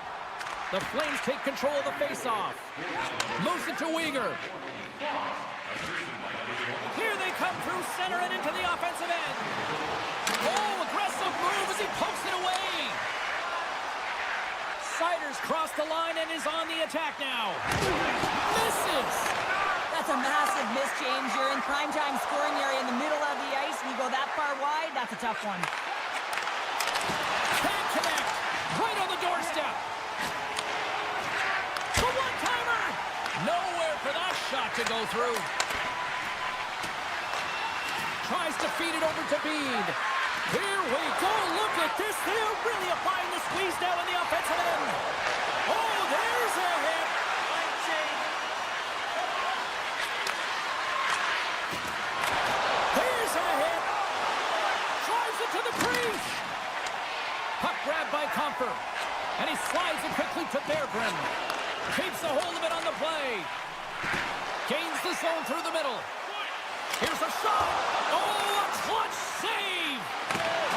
The Flames take control of the faceoff. Moves it to Uyghur. Here they come through center and into the offensive end. Oh, aggressive move as he pokes it away. Siders crossed the line and is on the attack now. Misses. That's a massive miss, James. You're in primetime scoring area in the middle of the ice, and you go that far wide, that's a tough one. Can't connect. Right on the doorstep. The one-timer. Nowhere for that shot to go through. Tries to feed it over to Bede. Here we go. Look at this. They're really applying the squeeze now in the offensive end. Oh, there's a hit. There's a hit. Drives it to the crease. Puck grabbed by Comfer. And he slides it quickly to Berggren. Keeps a hold of it on the play. Gains the zone through the middle. Here's a shot. Oh, a clutch save.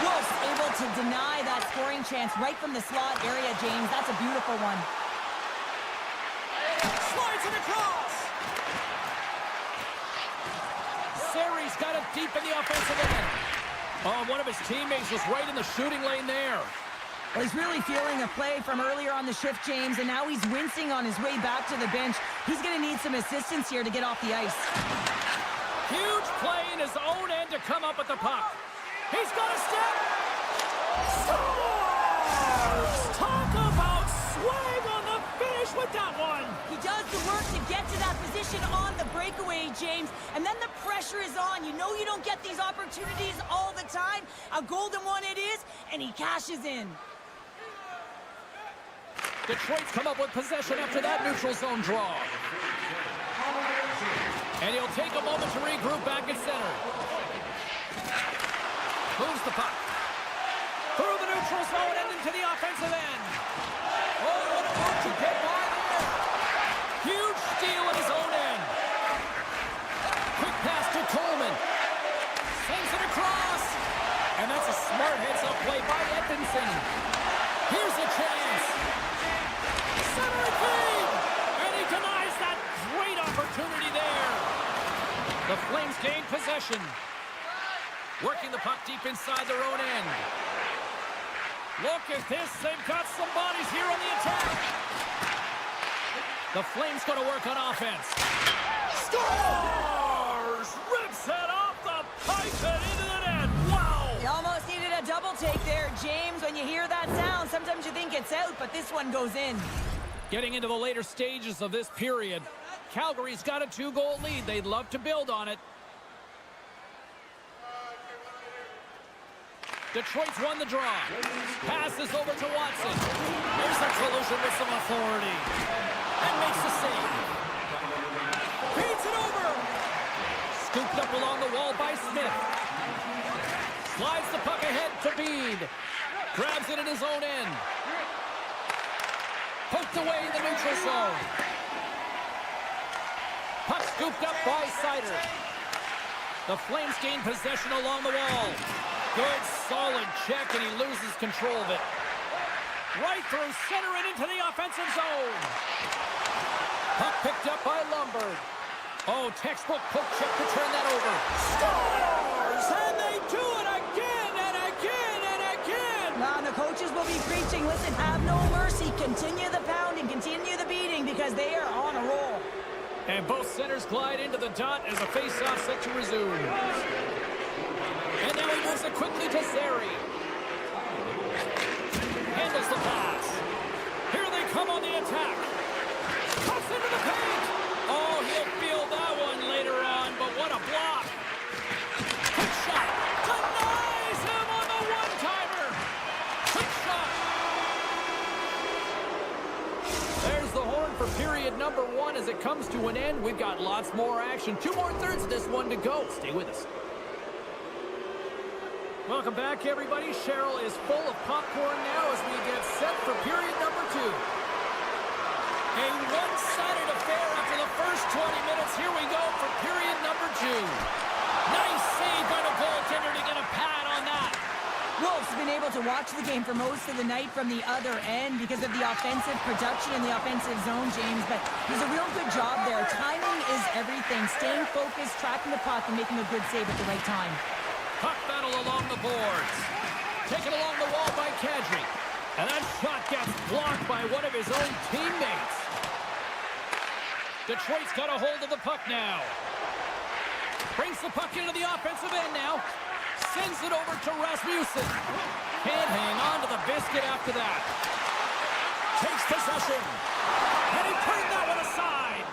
Wolf's able to deny that scoring chance right from the slot area, James. That's a beautiful one. Slides it across. Sari's got it deep in the offensive end. Oh, one of his teammates was right in the shooting lane there. Well, he's really feeling a play from earlier on the shift, James, and now he's wincing on his way back to the bench. He's going to need some assistance here to get off the ice. Huge play in his own end to come up with the puck. He's got a step. Scores! Talk about swag on the finish with that one. He does the work to get to that position on the breakaway, James, and then the pressure is on. You know you don't get these opportunities all the time. A golden one it is, and he cashes in. Detroit's come up with possession after that neutral zone draw. And he'll take a moment to regroup back at center. Moves the puck. Through the neutral zone and into the offensive end. Oh, what a move to get by there. Huge steal at his own end. Quick pass to Coleman. Sends it across. And that's a smart heads-up play by Edmondson. Here's a chance. Center feed. And he denies that great opportunity there. The Flames gain possession. Working the puck deep inside their own end. Look at this. They've got some bodies here on the attack. The Flames going to work on offense. Scores! Rips it off the pipe and into the net. Wow! You almost needed a double take there, James. When you hear that sound, sometimes you think it's out, but this one goes in. Getting into the later stages of this period, Calgary's got a 2-goal lead. They'd love to build on it. Detroit's won the draw. Passes over to Watson. Here's a collision with some authority. And makes the save. Feeds it over. Scooped up along the wall by Smith. Slides the puck ahead to Bede. Grabs it in his own end. Poked away in the neutral zone. Puck scooped up by Sider. The Flames gain possession along the wall. Good, solid check, and he loses control of it. Right through center and into the offensive zone. Puck picked up by Lombard. Oh, textbook poke check to turn that over. Scores! And they do it again and again and again! Now, the coaches will be preaching, listen, have no mercy. Continue the pounding, continue the beating, because they are on a roll. And both centers glide into the dot as a face-off set to resume. And now he moves it quickly to Zary. Handles the pass. Here they come on the attack. Cuts into the paint. Oh, he'll feel that one later on, but what a block. Quick shot. Denies him on the one-timer. Quick shot. There's the horn for period number 1 as it comes to an end. We've got lots more action. 2 more thirds of this one to go. Stay with us. Welcome back, everybody. Cheryl is full of popcorn now as we get set for period number 2. A one-sided affair after the first 20 minutes. Here we go for period number 2. Nice save by the goaltender to get a pad on that. Wolves have been able to watch the game for most of the night from the other end because of the offensive production in the offensive zone, James, but there's a real good job there. Timing is everything. Staying focused, tracking the puck, and making a good save at the right time. Puck battle along the boards. Taken along the wall by Kadri. And that shot gets blocked by one of his own teammates. Detroit's got a hold of the puck now. Brings the puck into the offensive end now. Sends it over to Rasmussen. Can't hang on to the biscuit after that. Takes possession. And he turned that one aside.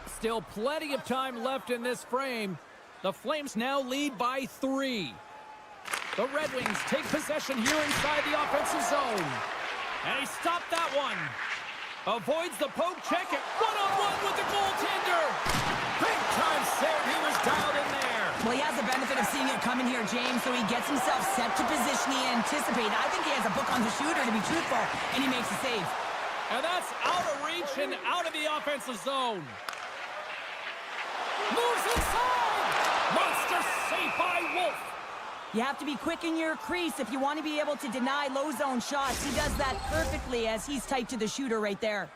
Still plenty of time left in this frame. The Flames now lead by 3. The Red Wings take possession here inside the offensive zone. And he stopped that one. Avoids the poke check at one-on-one with the goaltender. Big time save. He was dialed in there. Well, he has the benefit of seeing it coming here, James, so he gets himself set to position he anticipated. I think he has a book on the shooter, to be truthful, and he makes a save. And that's out of reach and out of the offensive zone. Moves inside! Monster save by Wolf! You have to be quick in your crease if you want to be able to deny low zone shots. He does that perfectly as he's tight to the shooter right there.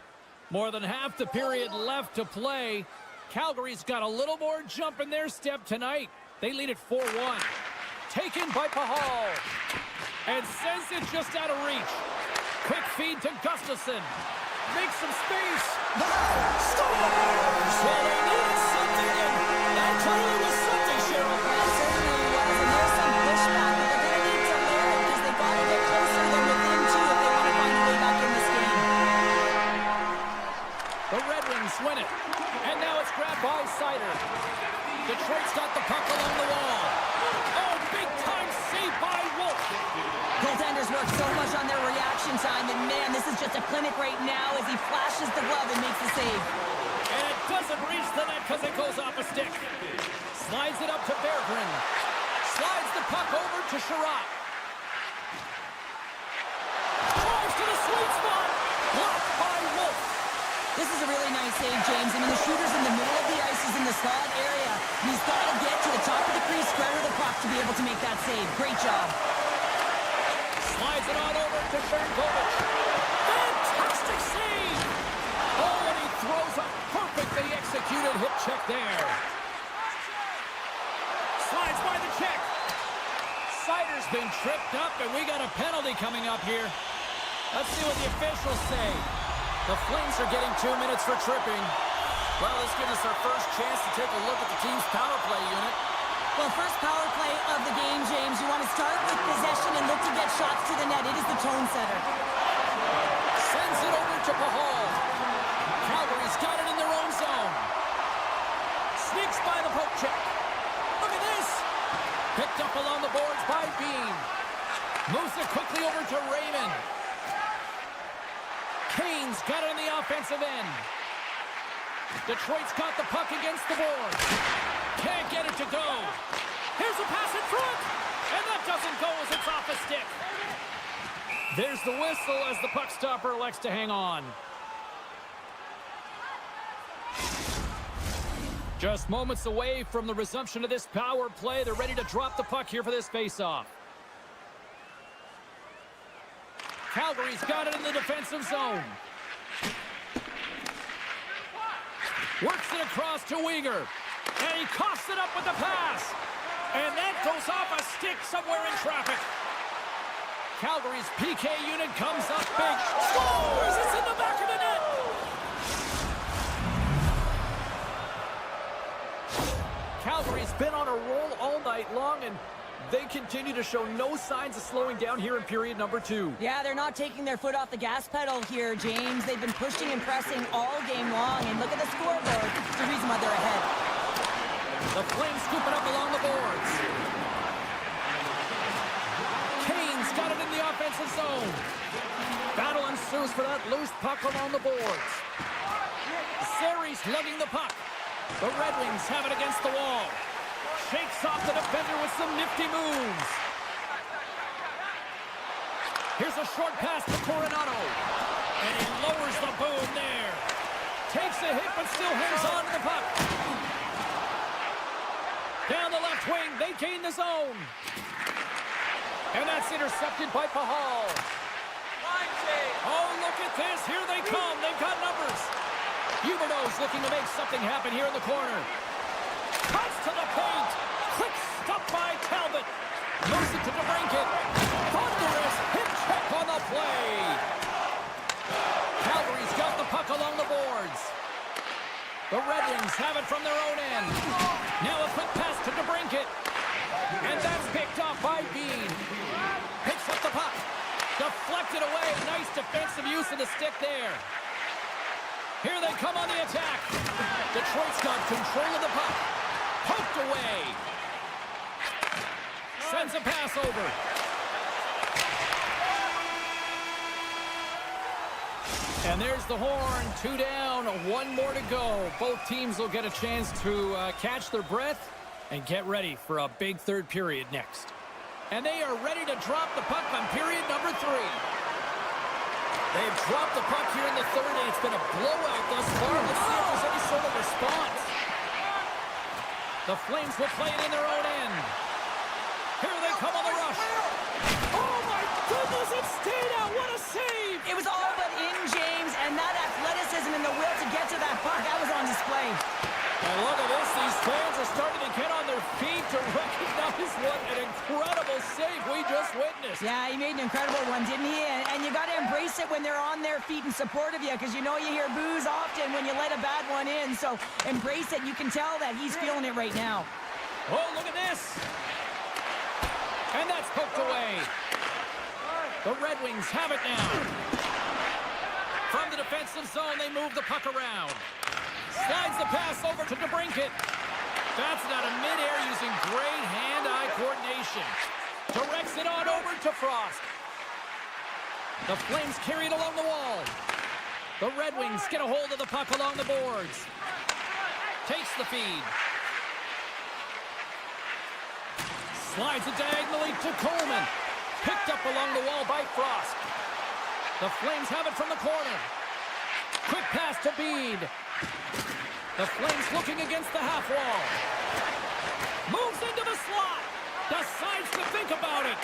More than half the period left to play. Calgary's got a little more jump in their step tonight. They lead it 4-1. Taken by Pahal. And sends it just out of reach. Quick feed to Gustafsson. Makes some space. Scores! Well, they needed something, and that totally was something, Cheryl. It certainly was, and there's some pushback, but they're going to need to layer it because they've got to get closer than within 2 if they want to find a way back in this game. The Red Wings win it. And now it's grabbed by Sider. Detroit's got the puck along the wall. Oh, big time save by Wolf. Goaltenders work so much on their reaction time, and man, this is just a clinic right now as he flashes the glove and makes the save. And it doesn't reach the net because it goes off a stick. Slides it up to Berggren. Slides the puck over to Sherratt. Drives to the sweet spot. Blocked by Wolf. This is a really nice save, James. I mean, the shooter's in the middle of the ice. He's in the slot area. And he's got to get to the top of the crease, spread the puck to be able to make that save. Great job. Slides it on over to Sternkovic. Fantastic save! Oh, and he throws a perfectly executed hip check there. Slides by the check. Sider's been tripped up, and we got a penalty coming up here. Let's see what the officials say. The Flames are getting 2 minutes for tripping. Well, this gives us our first chance to take a look at the team's power play unit. Well, first power play of the game, James. You want to start with possession and look to get shots to the net. It is the tone setter. Sends it over to Pahal. Calgary's got it in their own zone. Sneaks by the poke check. Look at this. Picked up along the boards by Bean. Moves it quickly over to Raymond. Kane's got it on the offensive end. Detroit's got the puck against the board. Can't get it to go. Here's a pass in front. And that doesn't go as it's off a stick. There's the whistle as the puck stopper elects to hang on. Just moments away from the resumption of this power play. They're ready to drop the puck here for this faceoff. Calgary's got it in the defensive zone. Works it across to Uyghur. And he coughs it up with the pass. And that goes off a stick somewhere in traffic. Calgary's PK unit comes up big. Scores! It's in the back of the net. Calgary's been on a roll all night long, and they continue to show no signs of slowing down here in period number 2. Yeah, they're not taking their foot off the gas pedal here, James. They've been pushing and pressing all game long, and look at the scoreboard. It's the reason why they're ahead. The Flames scoop it up along the boards. Kane's got it in the offensive zone. Battle ensues for that loose puck along the boards. Zeri's lugging the puck. The Red Wings have it against the wall. Shakes off the defender with some nifty moves. Here's a short pass to Coronado. And he lowers the boom there. Takes a hit, but still hangs on to the puck. Down the left wing, they gain the zone. And that's intercepted by Pahal. Oh, look at this. Here they come. They've got numbers. Huberdeau's looking to make something happen here in the corner. Cuts to the paint. Quick stop by Talbot. Moves it to DeBrincat. Thunderous hit check on the play. Calgary's got the puck along the boards. The Red Wings have it from their own end. Now a quick pass to DeBrincat. And that's picked off by Bean. Picks up the puck. Deflected away. Nice defensive use of the stick there. Here they come on the attack. Detroit's got control of the puck. Poked away. Sends a pass over. And there's the horn. 2 down, 1 more to go. Both teams will get a chance to catch their breath and get ready for a big third period next. And they are ready to drop the puck on period number 3. They've dropped the puck here in the third, and it's been a blowout thus far. Let's see if there's any sort of response. The Flames will play it in their own end. Here they come on the rush. Oh, my goodness, it stayed out. What a save. It was all but in, James, and that athleticism and the will to get to that puck, that was on display. And look at this. These fans are starting to get on their feet to recognize what an incredible save we just witnessed. Yeah, he made an incredible one, didn't he? And you got to embrace it when they're on their feet in support of you, because you know you hear boos often when you let a bad one in. So embrace it. You can tell that he's feeling it right now. Oh, look at this. And that's poked away. The Red Wings have it now. From the defensive zone, they move the puck around. Slides the pass over to DeBrincat. That's not a midair using great hand-eye coordination. Directs it on over to Frost. The Flames carry it along the wall. The Red Wings get a hold of the puck along the boards. Takes the feed. Slides it diagonally to Coleman. Picked up along the wall by Frost. The Flames have it from the corner. Quick pass to Bede. The Flames looking against the half wall. Moves into the slot. Decides to think about it.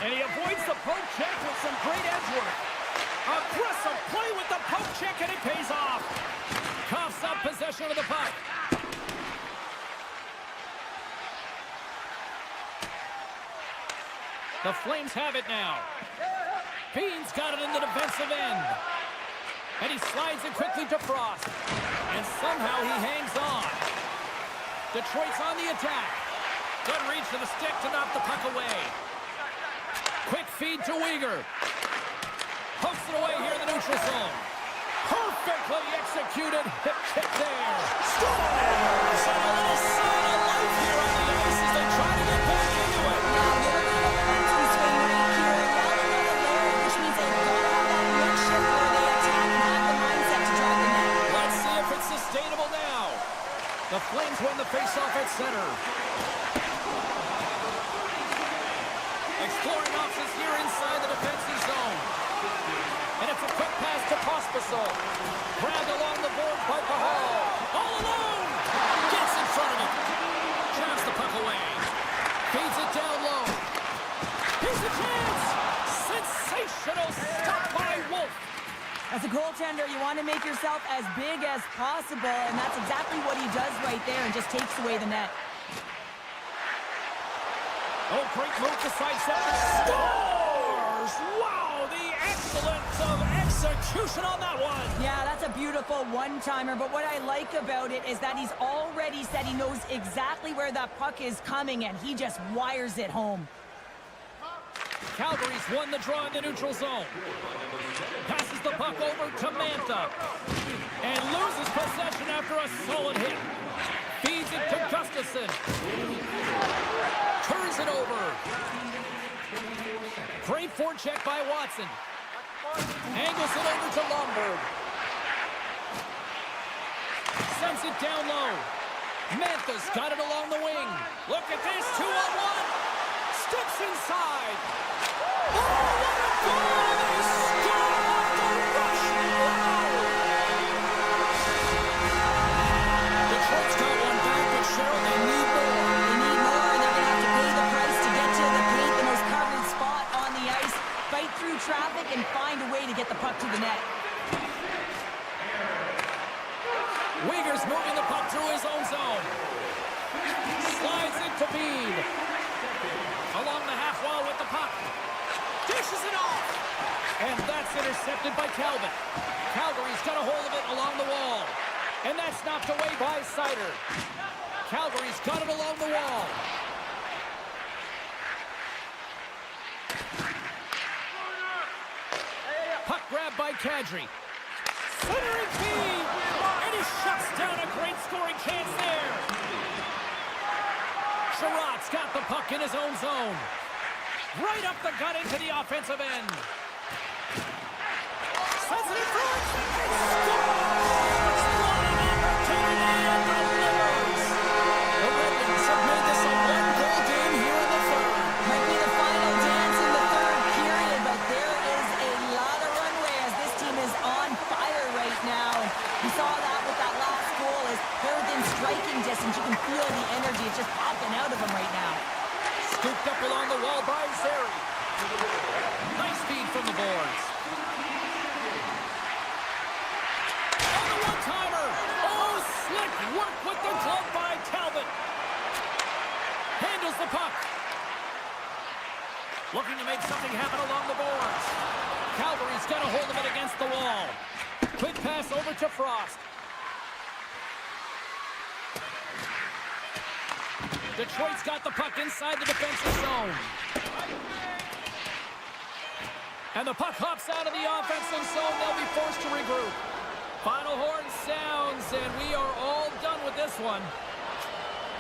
And he avoids the poke check with some great edge work. Aggressive play with the poke check, and it pays off. Coughs up possession of the puck. The Flames have it now. Bean's got it in the defensive end. And he slides it quickly to Frost. And somehow he hangs on. Detroit's on the attack. Good reach to the stick to knock the puck away. Quick feed to Uyghur. Pokes it away here in the neutral zone. Perfectly executed hip kick there. Scores! A little sign of life here on the ice as they try to get back into it. Sustainable now. The Flames win the faceoff at center. Exploring options here inside the defensive zone. And it's a quick pass to Pospisil. Grabbed along the board by Pahal. all alone. Gets in front of him. Drives the puck away. Feeds it down low. Here's a chance. Sensational stop by Wolf. As a goaltender, you want to make yourself as big as possible, and that's exactly what he does right there and just takes away the net. Oh, great move to sidestep. Scores! Wow, the excellence of execution on that one. Yeah, that's a beautiful one-timer, but what I like about it is that he's already said he knows exactly where that puck is coming, and he just wires it home. Calgary's won the draw in the neutral zone. Passes the puck over to Mantha. And loses possession after a solid hit. Feeds it to Gustafson. Turns it over. Great forecheck by Watson. Angles it over to Lombard. Sends it down low. Mantha's got it along the wing. Look at this, 2-on-1. Steps inside. Oh, what a goal! They score off the rush! Wow! Detroit's got one back, but Cheryl, they need more. They need more, and they're going to have to pay the price to get to the paint, the most covered spot on the ice, fight through traffic, and find a way to get the puck to the net. Uyghur's moving the puck through his own zone. Slides it to Bean. Along the half wall with the puck. Dishes it off. And that's intercepted by Calvin. Calgary's got a hold of it along the wall. And that's knocked away by Sider. Calgary's got it along the wall. Puck grabbed by Kadri. Centering feed. And he shuts down a great scoring chance there. Sherratt's got the puck in his own zone. Right up the gut into the offensive end. Sends it in front. And scores! What an opportunity and delivers. The Red Wings have made this a one-goal game here in the third. Might be the final dance in the third period, but there is a lot of runway as this team is on fire right now. And you saw that with that last goal as they're within striking distance. You can feel the energy. It's just popping out of them right now. Scooped up along the wall by Zary. Nice feed from the boards. On the one-timer. Oh, slick work with the glove by Talbot. Handles the puck. Looking to make something happen along the boards. Calgary's got a hold of it against the wall. Quick pass over to Frost. Detroit's got the puck inside the defensive zone. And the puck hops out of the offensive zone. They'll be forced to regroup. Final horn sounds, and we are all done with this one.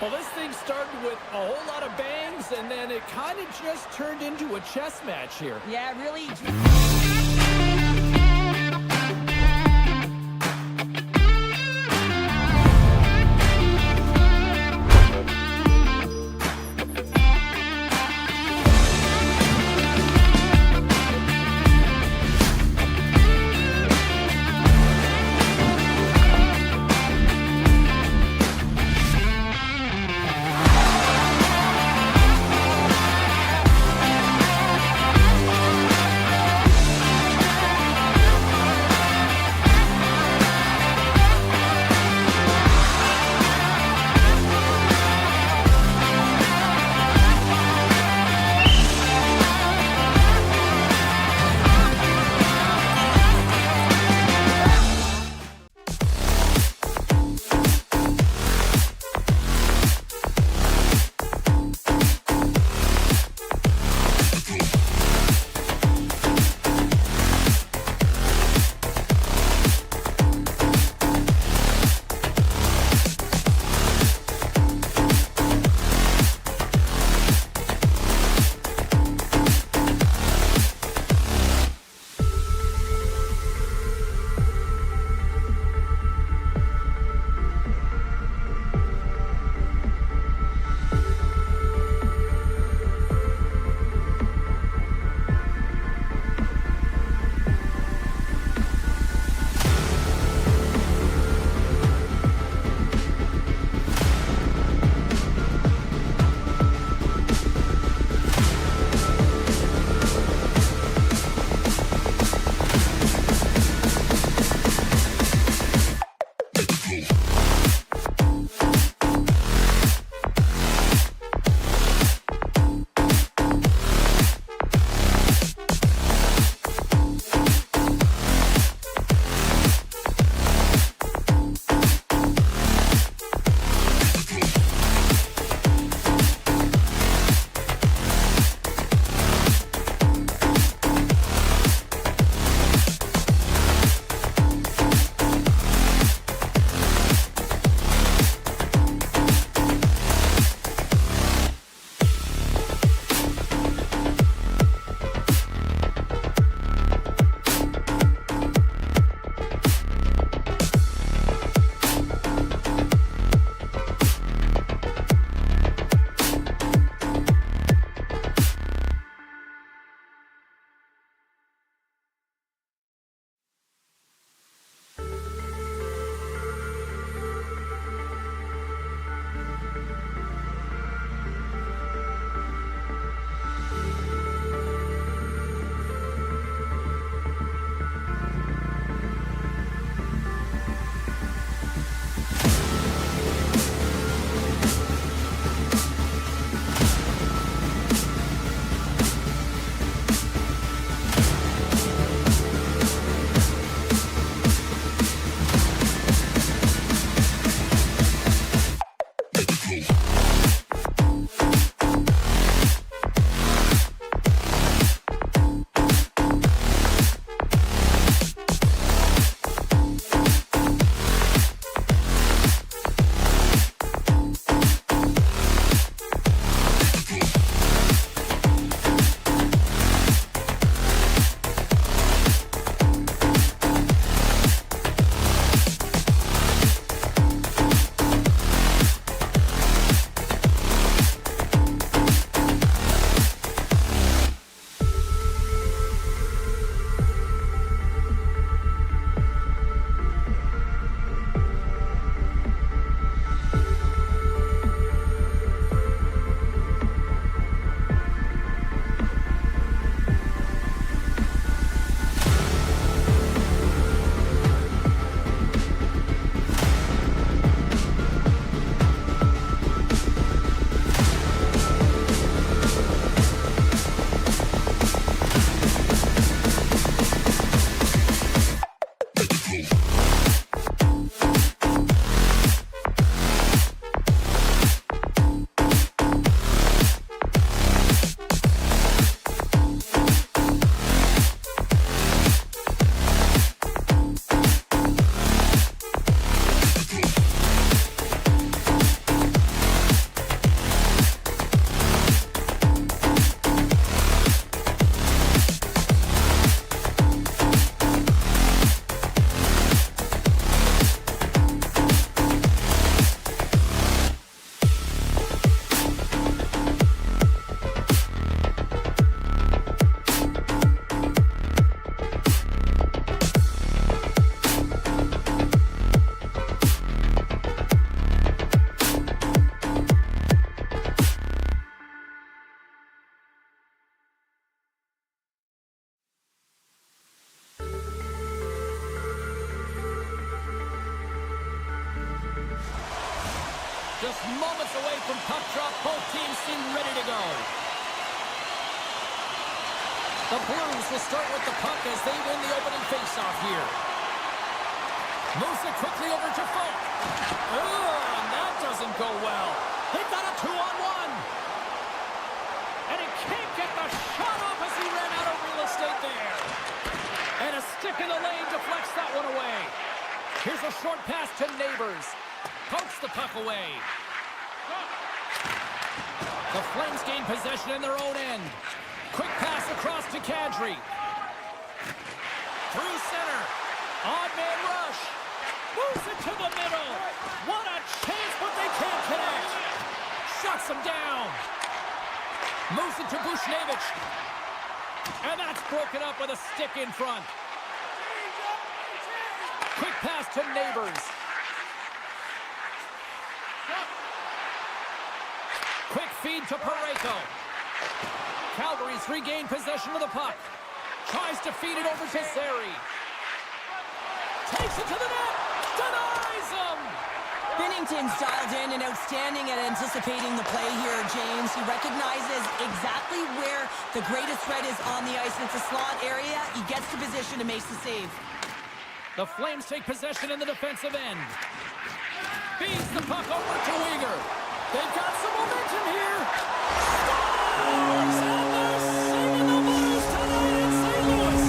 Well, this thing started with a whole lot of bangs, and then it kind of just turned into a chess match here. Yeah, really. Just moments away from puck drop, both teams seem ready to go. The Blues will start with the puck as they win the opening faceoff here. Moves it quickly over to Folk. Oh, and that doesn't go well. They've got a 2-on-1. And he can't get the shot off as he ran out of real estate there. And a stick in the lane deflects that one away. Here's a short pass to Neighbors. Pokes the puck away. The Flames gain possession in their own end. Quick pass across to Kadri. Through center. Odd man rush. Moves it to the middle. What a chance, but they can't connect. Shuts him down. Moves it to Bushnevich. And that's broken up with a stick in front. Quick pass to Neighbors. Quick feed to Parayko. Calgary's regained possession of the puck. Tries to feed it over to Zary. Takes it to the net. Denies him. Binnington's dialed in and outstanding at anticipating the play here, James. He recognizes exactly where the greatest threat is on the ice. It's a slot area. He gets the position and makes the save. The Flames take possession in the defensive end. Feeds the puck over to Weegar. They've got some momentum here. Scores! And they're singing the blues tonight in St. Louis.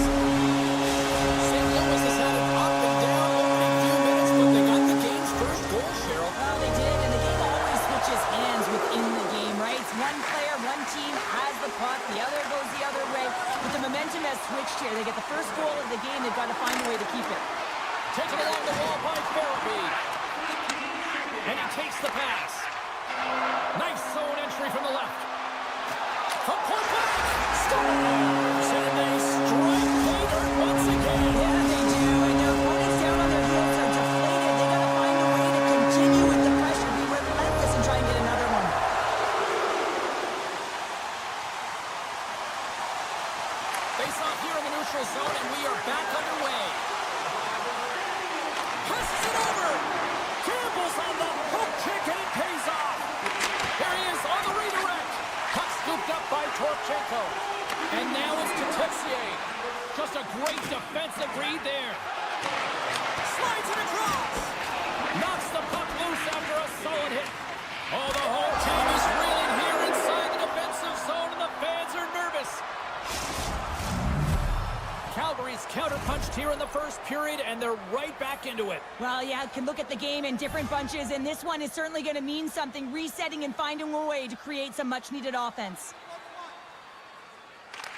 St. Louis has had an up and down opening few minutes, but they got the game's first goal, Cheryl. Well, they did, and the game always switches hands within the game, right? It's one player, one team has the puck, the other goes the other way. But the momentum has switched here. They get the first goal of the game. They've got to find a way to keep it. Taken along the wall by Farabee. And he takes the pass. Nice zone entry from the left. From point blank. Scores! And they strike pay dirt once again. Yeah, they do. And their opponents down on their heels are deflated. They got to find a way to continue with the pressure, be relentless, and try and get another one. Face off here in the neutral zone, and we are back underway. Passes it over. Campbell's on the hook kick, and it pays off. Here he is on the redirect. Puck scooped up by Torchenko. And now it's to Texier. Just a great defensive read there. Slides it across. Knocks the puck loose after a solid hit. Oh, the first period, and they're right back into it. Well, yeah, can look at the game in different bunches, and this one is certainly going to mean something, resetting and finding a way to create some much-needed offense.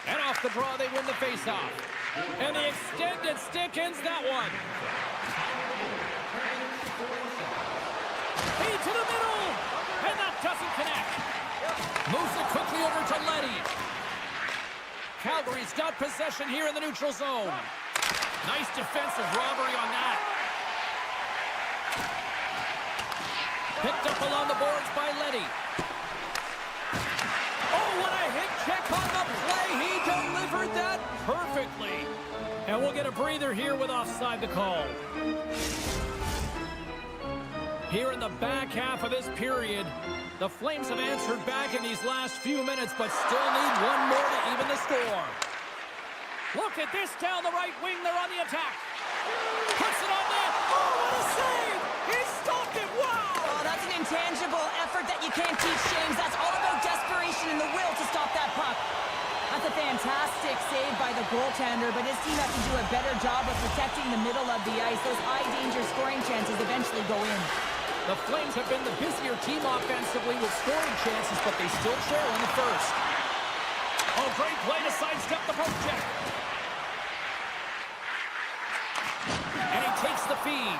And off the draw, they win the faceoff. And the extended stick ends that one. Feed to the middle, and that doesn't connect. Moves it quickly over to Letty. Calgary's got possession here in the neutral zone. Nice defensive robbery on that. Picked up along the boards by Letty. Oh, what a hit check on the play. He delivered that perfectly. And we'll get a breather here with offside the call. Here in the back half of this period, the Flames have answered back in these last few minutes, but still need one more to even the score. Look at this down the right wing. They're on the attack. Puts it on net. Oh, what a save! He stopped it. Wow! Oh, that's an intangible effort that you can't teach, James. That's all about desperation and the will to stop that puck. That's a fantastic save by the goaltender, but his team has to do a better job of protecting the middle of the ice. Those high-danger scoring chances eventually go in. The Flames have been the busier team offensively with scoring chances, but they still trail in the first. Oh, great play to sidestep the poke check. And he takes the feed.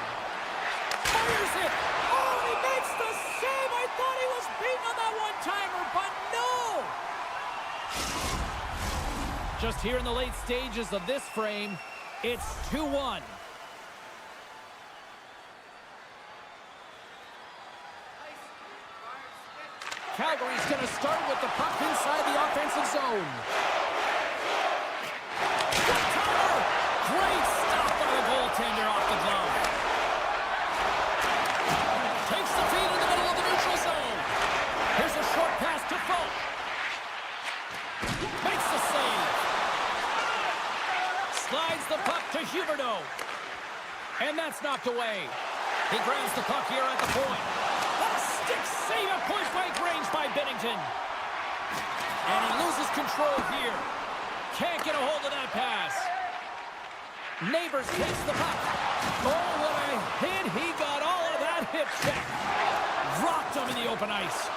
Fires it. Oh, he makes the save. I thought he was beaten on that one-timer, but no. Just here in the late stages of this frame, it's 2-1. Calgary's going to start with the puck inside the offensive zone. Great stop by the goaltender off the glove. Takes the feed in the middle of the neutral zone. Here's a short pass to Folk. Makes the save. Slides the puck to Huberdeau. And that's knocked away. He grabs the puck here at the point. Stick save at point-blank range by Binnington. And he loses control here. Can't get a hold of that pass. Neighbors takes the puck. Oh, what a hit. He got all of that hit check. Rocked him in the open ice.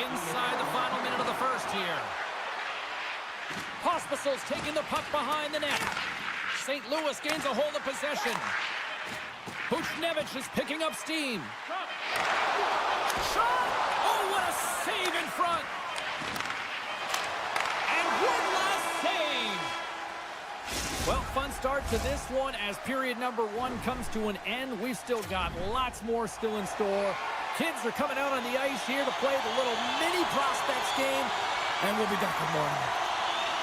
Inside the final minute of the first here. Pospisil's taking the puck behind the net. St. Louis gains a hold of possession. Buchnevich is picking up steam. Shot! Oh, what a save in front! And one last save! Well, fun start to this one as period number 1 comes to an end. We've still got lots more still in store. Kids are coming out on the ice here to play the little mini prospects game, and we'll be back with more.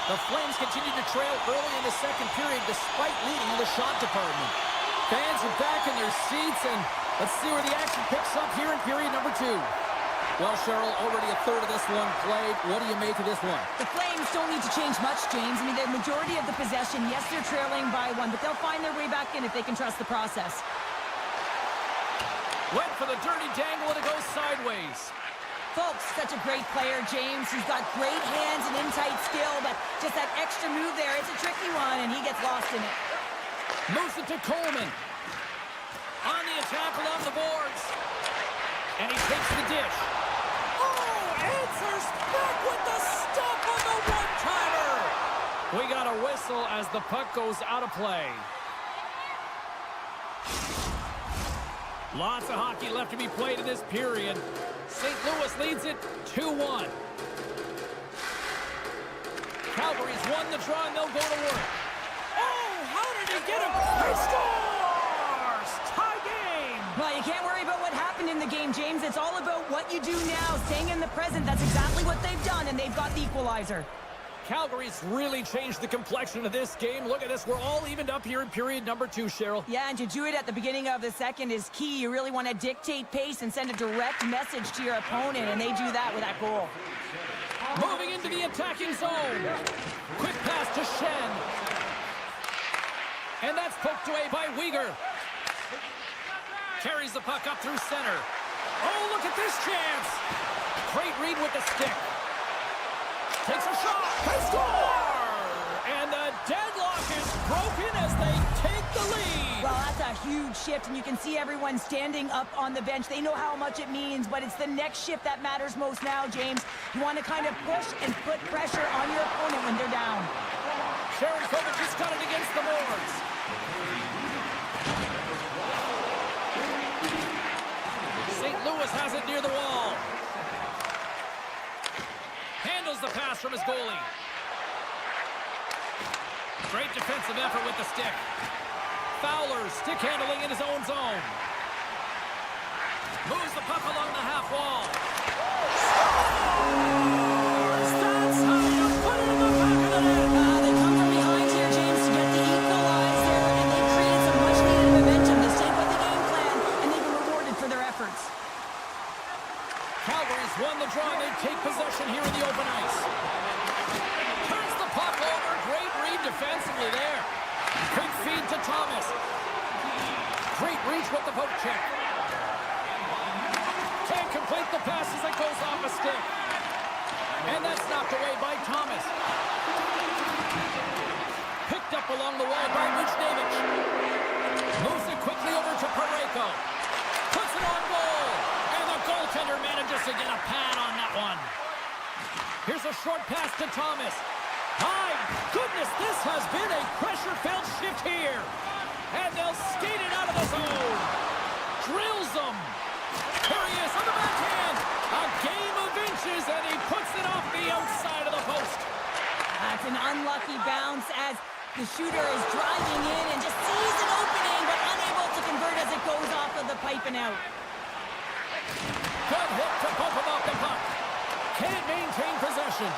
The Flames continue to trail early in the second period despite leading the shot department. Fans are back in their seats, and let's see where the action picks up here in period number 2. Well, Cheryl, already a third of this one played. What do you make of this one? The Flames don't need to change much, James. I mean, the majority of the possession, yes, they're trailing by 1, but they'll find their way back in if they can trust the process. Went for the dirty dangle, and it goes sideways. Folks, such a great player, James. He's got great hands and in-tight skill, but just that extra move there, it's a tricky one, and he gets lost in it. Moves it to Coleman. On the attack along the boards. And he takes the dish. Oh, answers back with the stop on the one-timer. We got a whistle as the puck goes out of play. Lots of hockey left to be played in this period. St. Louis leads it 2-1. Calgary's won the draw, and they'll go to work. Get him! He scores! Tie game! Well, you can't worry about what happened in the game, James. It's all about what you do now, staying in the present. That's exactly what they've done, and they've got the equalizer. Calgary's really changed the complexion of this game. Look at this. We're all evened up here in period number 2, Cheryl. Yeah, and to do it at the beginning of the second is key. You really want to dictate pace and send a direct message to your opponent, and they do that with that goal. Moving into the attacking zone. Quick pass to Shen. And that's poked away by Weegar. Carries the puck up through center. Oh, look at this chance. Great read with the stick. Takes a shot. They score! And the deadlock is broken as they take the lead. Well, that's a huge shift, and you can see everyone standing up on the bench. They know how much it means, but it's the next shift that matters most now, James. You want to kind of push and put pressure on your opponent when they're down. Sharon Kovic has got it against the boards. St. Louis has it near the wall. Handles the pass from his goalie. Great defensive effort with the stick. Fowler stick handling in his own zone. Moves the puck along the half wall. That's how you put it in the back of the net. They come from behind here, James, to get the equalizer, and they create some much-needed momentum. They stayed with the game plan, and they've been rewarded for their efforts. Calgary's won the draw, and they take possession here in the open ice. Turns the puck over. Great read defensively there. Quick feed to Thomas. Great reach with the poke check. Can't complete the pass as it goes off a stick. And that's knocked away by Thomas. Picked up along the wall by Buchnevich. Moves it quickly over to Parayko. Puts it on goal. And the goaltender manages to get a pad on that one. Here's a short pass to Thomas. My goodness, this has been a pressure-filled shift here. And they'll skate it out of the zone. Drills them. Here he is on the backhand. A game of inches, and he puts it off the outside of the post. That's an unlucky bounce as the shooter is driving in and just sees an opening, but unable to convert as it goes off of the pipe and out. Good hit to bump him off the puck. Can't maintain possession.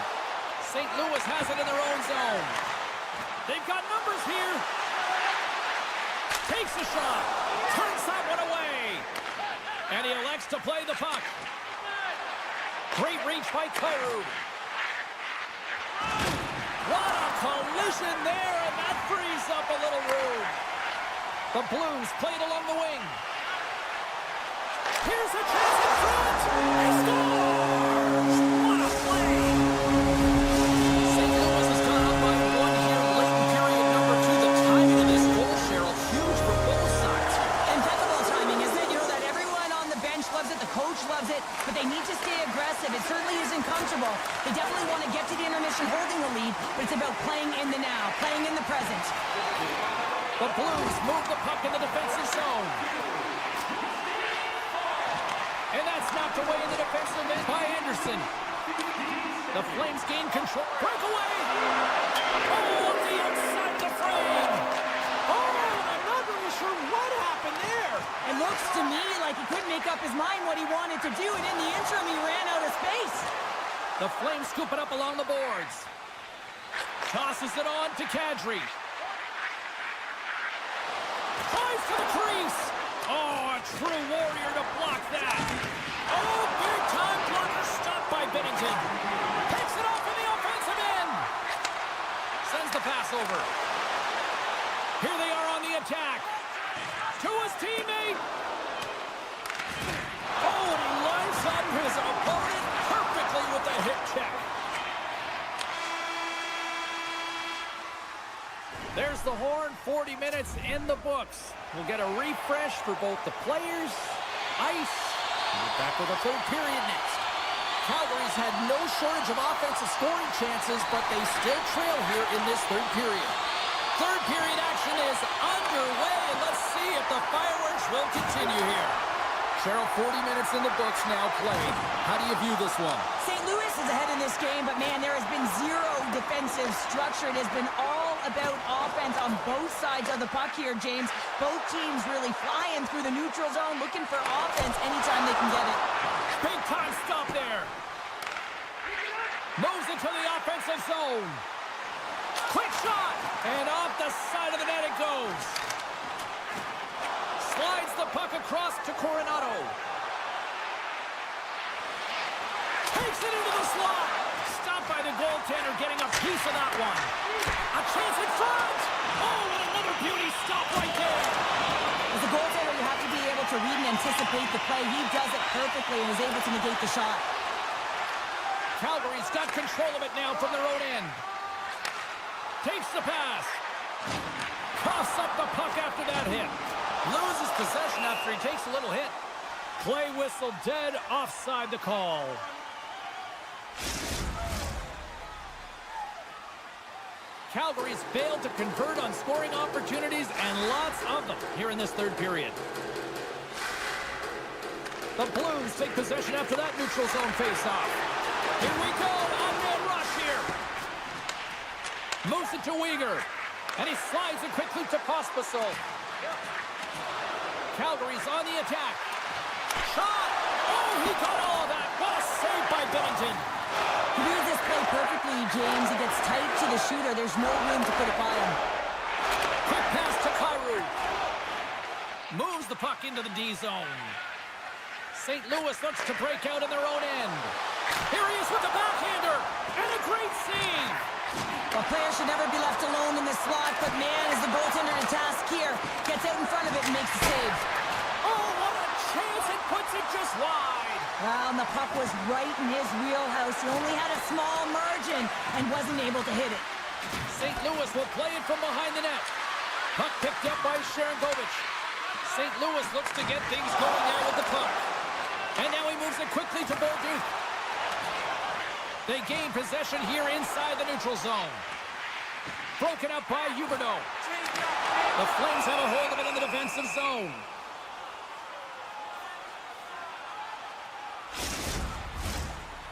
St. Louis has it in their own zone. They've got numbers here. Takes a shot. Turns that one away. And he elects to play the puck. Great reach by Kyrou. What a collision there, and that frees up a little room. The Blues played along the wing. Here's a chance in front. He scores! What a play! St. Louis has gone up by one here late in period number 2. The timing of this goal, Cheryl, huge for both sides. Impeccable timing, isn't it? You know that everyone on the bench loves it, the coach loves it, but they need to stay aggressive. It certainly isn't comfortable. They definitely want to get to the intermission holding the lead, but it's about playing in the now, playing in the present. The Blues move the puck in the defensive zone. And that's knocked away in the defensive end by Anderson. The Flames gain control. Breakaway! Oh, the outside of the frame! Oh, I'm not really sure what happened there. It looks to me like he couldn't make up his mind what he wanted to do, and in the interim, he ran out of space. The Flames scoop it up along the boards. Tosses it on to Kadri. Drives to the crease. Oh, a true warrior to block that. Oh, big-time blocker stopped by Binnington. Picks it off in the offensive end. Sends the pass over. Here they are on the attack. To his teammate. Oh, and he lines up his opponent perfectly with the hip check. There's the horn, 40 minutes in the books. We'll get a refresh for both the players, ice, and we're back with a third period next. Calgary's had no shortage of offensive scoring chances, but they still trail here in this third period. Third period action is underway, and let's see if the fireworks will continue here. Cheryl, 40 minutes in the books now played. How do you view this one? St. Louis is ahead in this game, but man, there has been zero defensive structure. It has been all about offense on both sides of the puck here, James. Both teams really flying through the neutral zone, looking for offense anytime they can get it. Big time stop there. Moves into the offensive zone. Quick shot. And off the side of the net it goes. Slides the puck across to Coronado. Takes it into the slot. Stopped by the goaltender, getting a piece of that one. A chance in front. Oh, and another beauty stop right there. As a goaltender, you have to be able to read and anticipate the play. He does it perfectly and is able to negate the shot. Calgary's got control of it now from their own end. Takes the pass. Coughs up the puck after that hit. Loses possession after he takes a little hit. Play whistle dead, offside the call. Calgary's failed to convert on scoring opportunities, and lots of them here in this third period. The Blues take possession after that neutral zone faceoff. Here we go, on-man rush here. Moves it to Uyghur, and he slides it quickly to Pospisil. Calgary's on the attack. Shot! Oh, he got all of that. What a save by Binnington. He reads this play perfectly, James. He gets tight to the shooter. There's no room to put it by him. Quick pass to Kyrou. Moves the puck into the D zone. St. Louis looks to break out in their own end. Here he is with the backhander. And a great save. The player should never be left alone in the slot, but man, is the goaltender to task here. Gets out in front of it and makes the save. Oh, what a chance. It puts it just wide. Well, and the puck was right in his wheelhouse. He only had a small margin and wasn't able to hit it. St. Louis will play it from behind the net. Puck picked up by Sharangovich. St. Louis looks to get things going there with the puck. And now he moves it quickly to Bolduc. They gain possession here inside the neutral zone. Broken up by Huberdeau. The Flames have a hold of it in the defensive zone.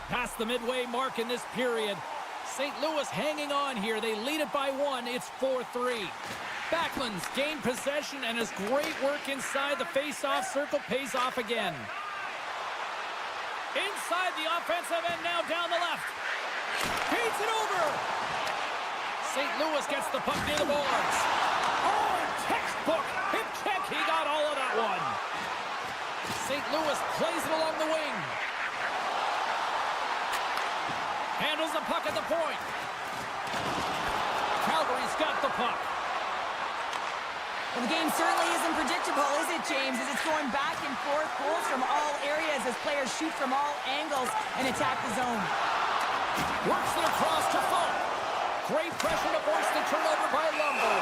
Past the midway mark in this period. St. Louis hanging on here. They lead it by one. It's 4-3. Backlund's gained possession, and his great work inside the face-off circle pays off again. Inside the offensive end now down the left. Feeds it over. St. Louis gets the puck near the boards. Oh, textbook hip check. He got all of that one. St. Louis plays it along the wing. Handles the puck at the point. Calgary's got the puck. Well, the game certainly isn't predictable, is it, James? As it's going back and forth, goals from all areas as players shoot from all angles and attack the zone. Works it across to Falk. Great pressure to force the turnover by Lumber.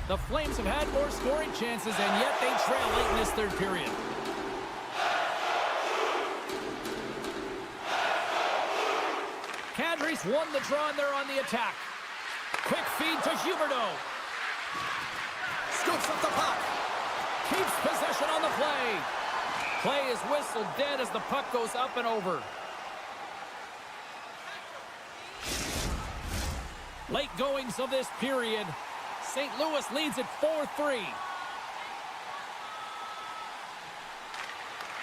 The Flames have had more scoring chances, and yet they trail late in this third period. Calgary's won the draw, and they're on the attack. Quick feed to Huberdeau. Scoops up the puck. Keeps possession on the play. Play is whistled dead as the puck goes up and over. Late goings of this period. St. Louis leads at 4-3.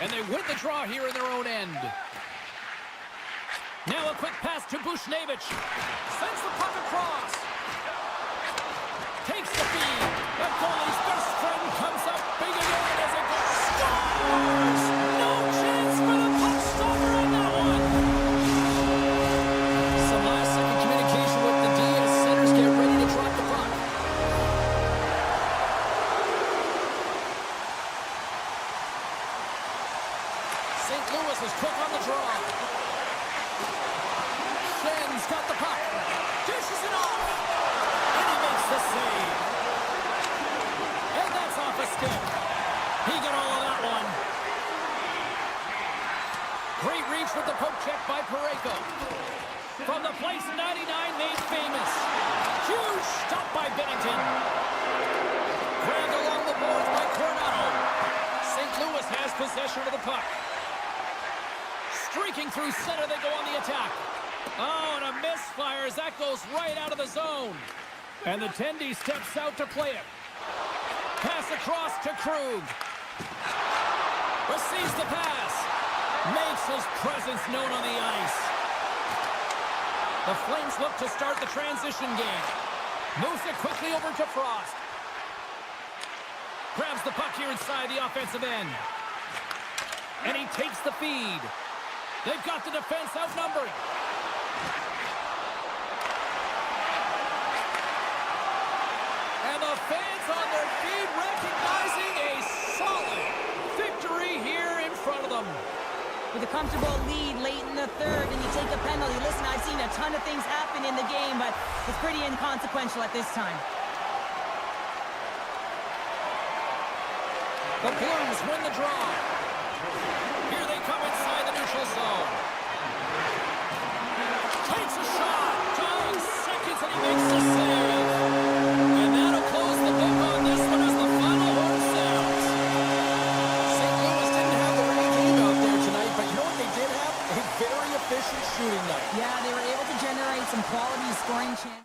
And they win the draw here in their own end. Now a quick pass to Bushnevich. Sends the puck across. Takes the feed. The goalie's best friend comes up big again as it goes. Scores! No chance for the puck stopper on that one. Some last-second communication with the D as centers get ready to drop the puck. St. Louis is quick on the draw. Shen's got the puck. Dishes it off. And he makes the save. And that's off a stick. He got all of that one. Great reach with the poke check by Parayko. From the place 99 made famous. Huge stop by Binnington. Grabbed along the boards by Coronado. St. Louis has possession of the puck. Streaking through center, they go on the attack. Oh, and a misfire as that goes right out of the zone. And the Tendy steps out to play it. Pass across to Krug. Receives the pass. Makes his presence known on the ice. The Flames look to start the transition game. Moves it quickly over to Frost. Grabs the puck here inside the offensive end. And he takes the feed. They've got the defense outnumbered. And the fans comfortable lead late in the third and you take a penalty. Listen, I've seen a ton of things happen in the game, but it's pretty inconsequential at this time. The Blues win the draw. Here they come inside the neutral zone. Takes a shot. 2 seconds and he makes the save. And that'll close the book on this one as the final horn sounds. St. Louis didn't have the right game out there tonight, but you know what they did have? A very efficient shooting night. Yeah, they were able to generate some quality scoring chances.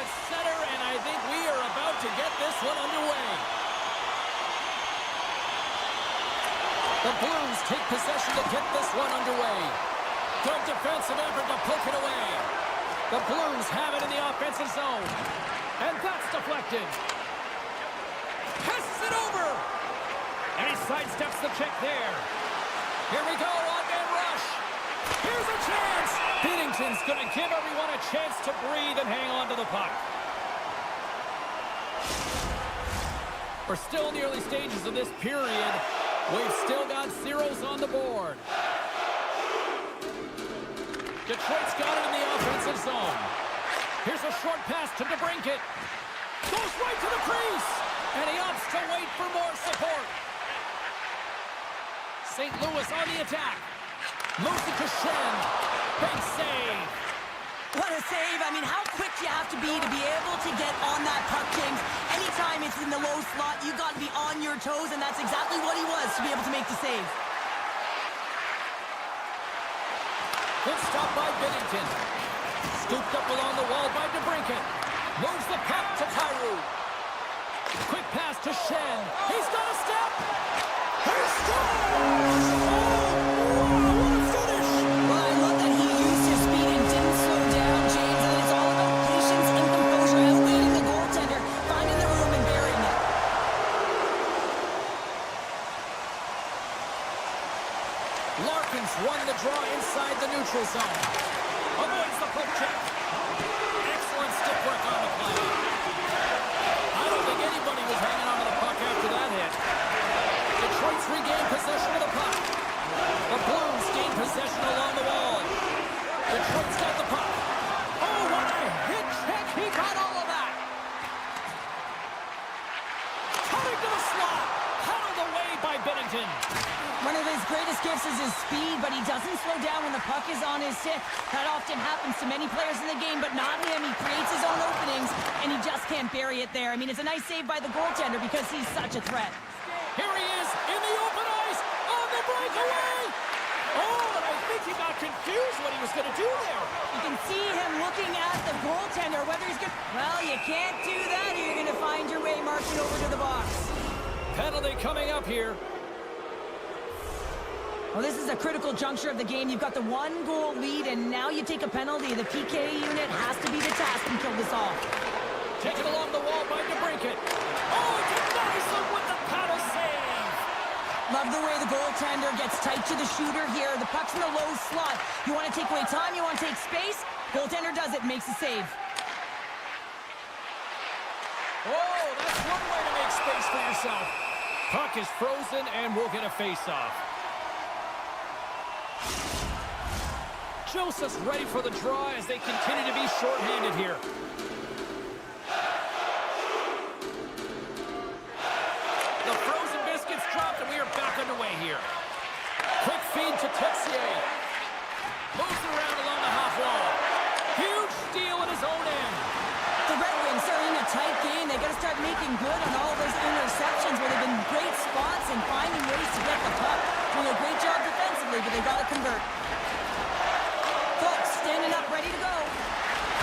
at center, and I think we are about to get this one underway. The Blues take possession to get this one underway. Good defensive effort to poke it away. The Blues have it in the offensive zone. And that's deflected. Passes it over. And he sidesteps the check there. Here we go, on-man rush. Here's a chance. Binnington's going to give everyone a chance to breathe and hang on to the puck. We're still in the early stages of this period. We've still got zeros on the board. Detroit's got it in the offensive zone. Here's a short pass to DeBrincat. Goes right to the crease. And he opts to wait for more support. St. Louis on the attack. Moves it to Shen. Big save. What a save. I mean, how quick do you have to be able to get on that puck, James? Anytime it's in the low slot, you've got to be on your toes, and that's exactly what he was to be able to make the save. Good stop by Binnington. Scooped up along the wall by DeBrincat. Moves the puck to Kyrou. Quick pass to Shen. He's got a step. He scores! What a finish! Well, I love that he used his speed and didn't slow down, James. And it's all about patience and composure, outweighing the goaltender, finding the room and burying it. Larkin's won the draw inside the neutral zone. Avoids the poke check. Excellent stick work on the play. I don't think anybody was hanging on to the puck after that hit. Detroit's regained possession of the puck. The Blues gain possession along the wall. Detroit's got the puck. Oh, what a hit check. He got all of that. Coming to the slot. Paddled away by Binnington. One of his greatest gifts is his speed, but he doesn't slow down when the puck is on his stick. That often happens to many players in the game, but not him. He creates his own openings, and he just can't bury it there. I mean, it's a nice save by the goaltender because he's such a threat. Here he is in the open ice on the breakaway. Oh, and I think he got confused what he was going to do there. You can see him looking at the goaltender, whether he's good. Well, you can't do that, or you're going to find your way marching over to the box. Penalty coming up here. Well, this is a critical juncture of the game. You've got the 1-goal lead, and now you take a penalty. The PK unit has to be the task and kill this off. Taken along the wall by DeBrincat. Oh, denies him with the paddle save. Love the way the goaltender gets tight to the shooter here. The puck's in the low slot. You want to take away time, you want to take space. Goaltender does it, makes a save. Oh, that's one way to make space for yourself. Puck is frozen, and we'll get a face-off. Joseph's ready for the draw as they continue to be shorthanded here. The frozen biscuits dropped, and we are back underway here. Quick feed to Texier. Moves it around along the half wall. Huge steal at his own end. The Red Wings are in a tight game. They got to start making good on all those interceptions where they've been great spots and finding ways to get the puck. Doing a great job defensively, but they got to convert. Folks standing up, ready to go.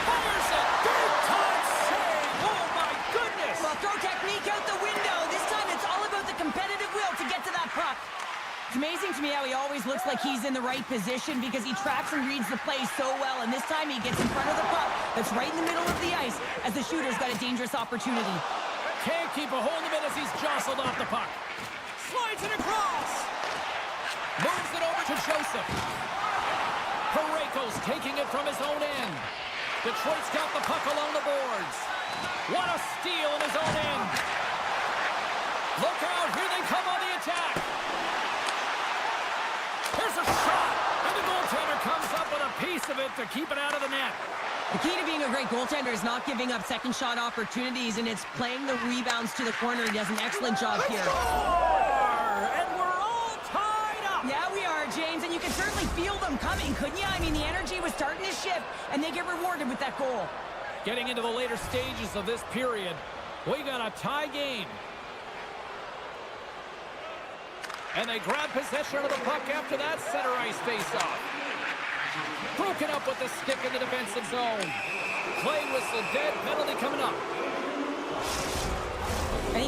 Fires it. Big time save. Oh, my goodness. Well, throw technique out the window. This time it's all about the competitive will to get to that puck. It's amazing to me how he always looks like he's in the right position because he tracks and reads the play so well, and this time he gets in front of the puck that's right in the middle of the ice as the shooter's got a dangerous opportunity. Can't keep a hold of it as he's jostled off the puck. Slides it across. Moves it over to Joseph. Parayko's taking it from his own end. Detroit's got the puck along the boards. What a steal in his own end. Look out, here they come on the attack. Here's a shot, and the goaltender comes up with a piece of it to keep it out of the net. The key to being a great goaltender is not giving up second shot opportunities, and it's playing the rebounds to the corner. He does an excellent job here. And we're all tied up. Yeah, we are, James, and you can certainly feel them coming, couldn't you? I mean, the energy was starting to shift, and they get rewarded with that goal. Getting into the later stages of this period, we got a tie game. And they grab possession of the puck after that center ice face-off. Broken up with the stick in the defensive zone. Play whistle dead, penalty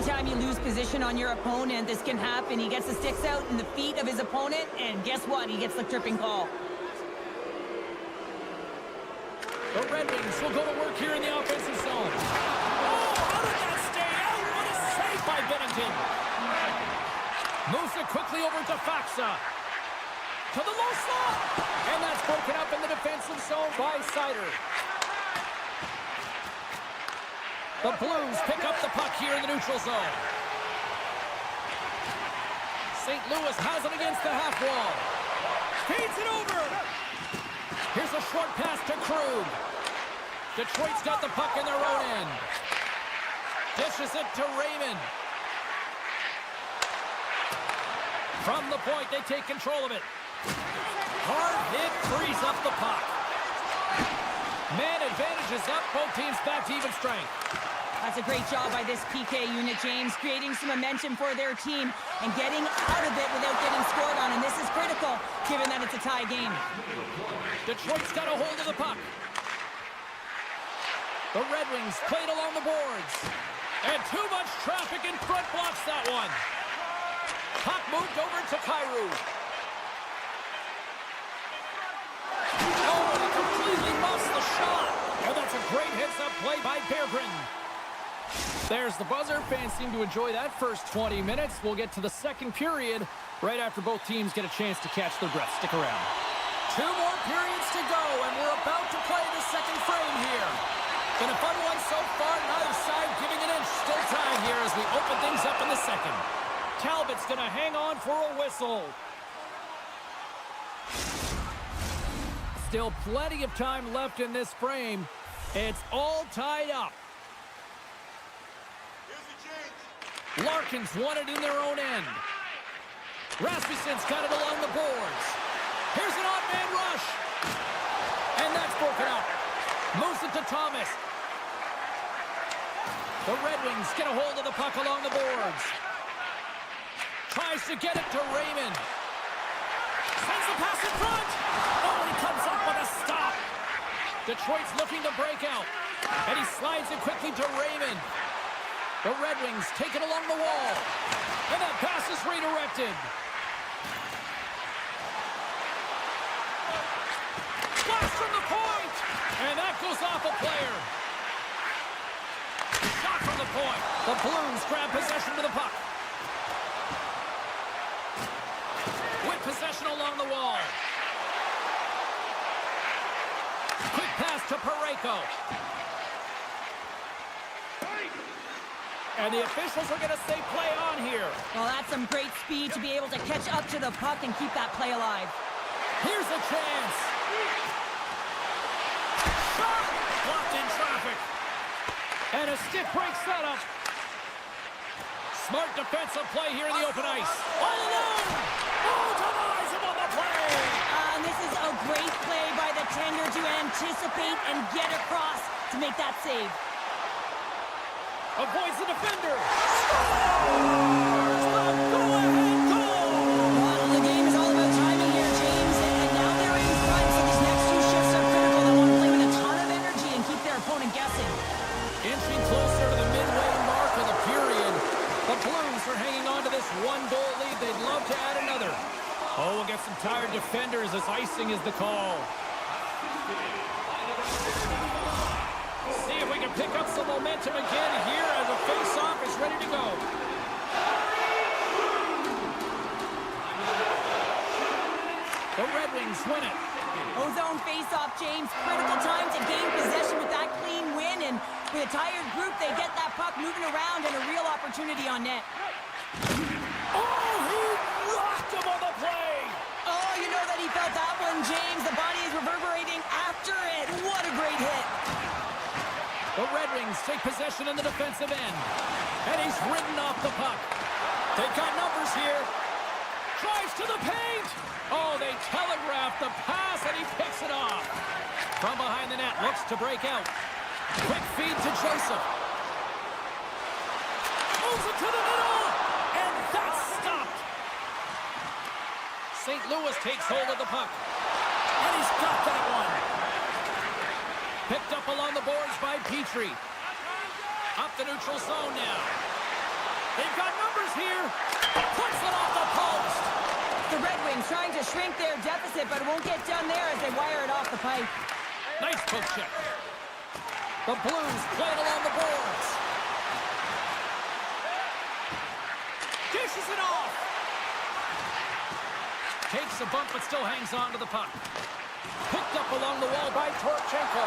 anytime you lose position on your opponent, this can happen. He gets the sticks out in the feet of his opponent, and guess what? He gets the tripping call. The Red Wings will go to work here in the offensive zone. Oh, how did that stay out? What a save by Bennington. Moves it quickly over to Faxa. To the low slot. And that's broken up in the defensive zone by Sider. The Blues pick up the puck here in the neutral zone. St. Louis has it against the half wall. Feeds it over. Here's a short pass to Krug. Detroit's got the puck in their own end. Dishes it to Raymond. From the point, they take control of it. Hard hit frees up the puck. Man advantage is up. Both teams back to even strength. That's a great job by this PK unit, James, creating some momentum for their team and getting out of it without getting scored on. And this is critical, given that it's a tie game. Detroit's got a hold of the puck. The Red Wings played along the boards. And too much traffic in front blocks that one. Puck moved over to Kyrou. Oh, he completely muffs the shot. And that's a great heads-up play by Berggren. There's the buzzer. Fans seem to enjoy that first 20 minutes. We'll get to the second period right after both teams get a chance to catch their breath. Stick around. 2 more periods to go, and we're about to play the second frame here. Been a fun one so far. Neither side giving an inch. Still tied here as we open things up in the second. Talbot's going to hang on for a whistle. Still plenty of time left in this frame. It's all tied up. Larkin's won it in their own end. Rasmussen's got it along the boards. Here's an odd man rush. And that's broken up. Moves it to Thomas. The Red Wings get a hold of the puck along the boards. Tries to get it to Raymond. Sends the pass in front. Oh, he comes up with a stop. Detroit's looking to break out. And he slides it quickly to Raymond. The Red Wings take it along the wall. And that pass is redirected. Flash from the point. And that goes off a player. Shot from the point. The Blues grab possession to the puck. With possession along the wall. Quick pass to Parayko. And the officials are going to say play on here. Well, that's some great speed to be able to catch up to the puck and keep that play alive. Here's a chance. Shot! Blocked in traffic. And a stick break setup. Smart defensive play here in the open ice. All alone! Oh, denies him on the play! And this is a great play by the tender to anticipate and get across to make that save. Avoids the defender. Scores! The go-ahead goal! Well, the game is all about timing here, James. And now they're in front, so these next 2 shifts are critical. They want to play with a ton of energy and keep their opponent guessing. Inching closer to the midway mark of the period. The Blues are hanging on to this 1-goal lead. They'd love to add another. Oh, we'll get some tired defenders as icing is the call. See if we can pick up some momentum again here as the face-off is ready to go. The Red Wings win it. Ozone face-off, James. Critical time to gain possession with that clean win. And with a tired group, they get that puck moving around and a real opportunity on net. Oh, he rocked him on the play. Oh, you know that he felt that one, James. The body is reverberating after it. What a great hit. The Red Wings take possession in the defensive end. And he's ridden off the puck. They've got numbers here. Drives to the paint. Oh, they telegraphed the pass, and he picks it off. From behind the net, looks to break out. Quick feed to Joseph. Moves it to the middle. And that's stopped. St. Louis takes hold of the puck. And he's got that one. Picked up along the boards by Petrie. Up the neutral zone now. They've got numbers here. Puts it off the post. The Red Wings trying to shrink their deficit, but it won't get done there as they wire it off the pipe. Nice poke check. The Blues play it along the boards. Dishes it off. Takes a bump, but still hangs on to the puck. Picked up along the wall by Torchenko.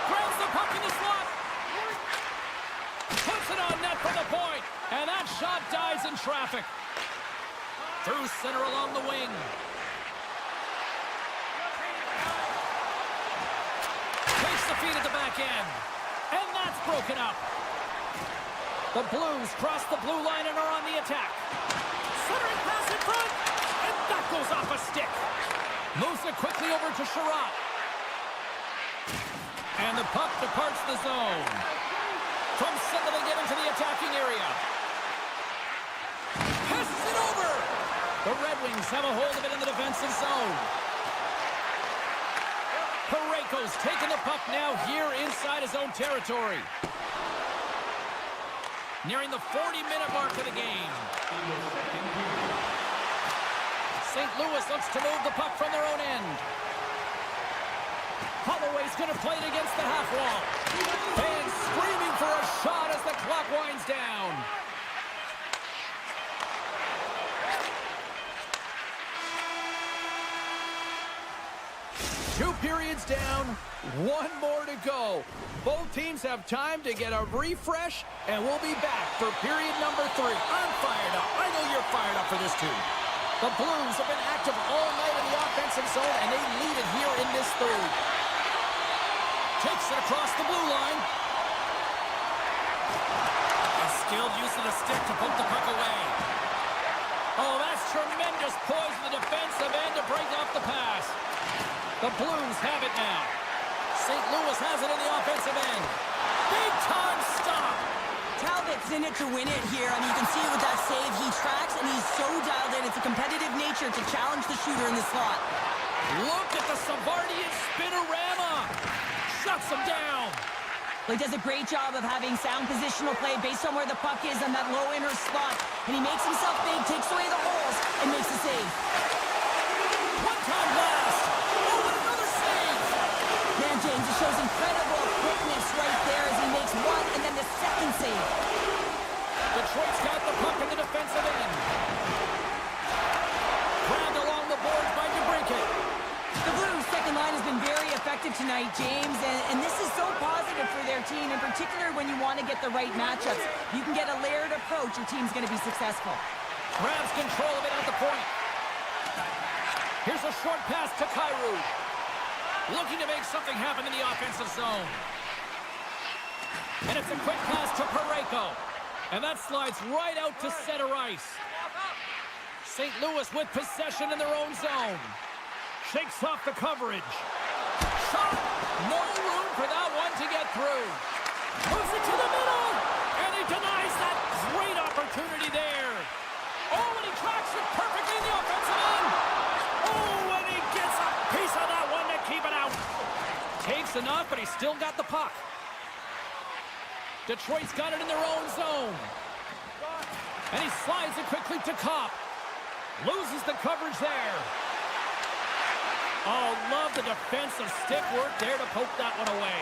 Grabs the puck in the slot. Puts it on net for the point. And that shot dies in traffic. Through center along the wing. Takes the feed at the back end. And that's broken up. The Blues cross the blue line and are on the attack. Centering pass in front. And that goes off a stick. Moves it quickly over to Sherratt. And the puck departs the zone. From center they get into the attacking area. Passes it over. The Red Wings have a hold of it in the defensive zone. Parayko's taking the puck now here inside his own territory. Nearing the 40-minute mark of the game. St. Louis looks to move the puck from their own end. Holloway's going to play it against the half wall. Fans screaming for a shot as the clock winds down. Two periods down, one more to go. Both teams have time to get a refresh, and we'll be back for period number 3. I'm fired up. I know you're fired up for this too. The Blues have been active all night in the offensive zone, and they lead it here in this third. Takes it across the blue line. A skilled use of the stick to poke the puck away. Oh, that's tremendous poise in the defensive end to break off the pass. The Blues have it now. St. Louis has it in the offensive end. Big time stop. Talbot's in it to win it here. I mean, you can see it with that save. He tracks, and he's so dialed in. It's a competitive nature to challenge the shooter in the slot. Look at the Savardian spinorama. Shuts him down. He does a great job of having sound positional play based on where the puck is in that low inner slot. And he makes himself big, takes away the holes, and makes a save. One-time blast. Oh, another save. Man, James, it shows incredible quickness right there as he makes one and then the second save. Detroit's got the puck in the defensive end. Grabbed along the boards by DeBrincat. The Blues' second line has been very effective tonight, James, and this is so positive for their team, in particular when you want to get the right matchups. You can get a layered approach, your team's going to be successful. Grabs control of it at the point. Here's a short pass to Kyrou. Looking to make something happen in the offensive zone. And it's a quick pass to Parayko. And that slides right out to center ice. St. Louis with possession in their own zone. Shakes off the coverage. Shot! No room for that one to get through. Moves it to the middle! And he denies that great opportunity there. Oh, and he tracks it perfectly in the offensive end. Oh, and he gets a piece of that one to keep it out. Takes enough, but he's still got the puck. Detroit's got it in their own zone. And he slides it quickly to Kopp. Loses the coverage there. Oh, love the defensive stick work there to poke that one away.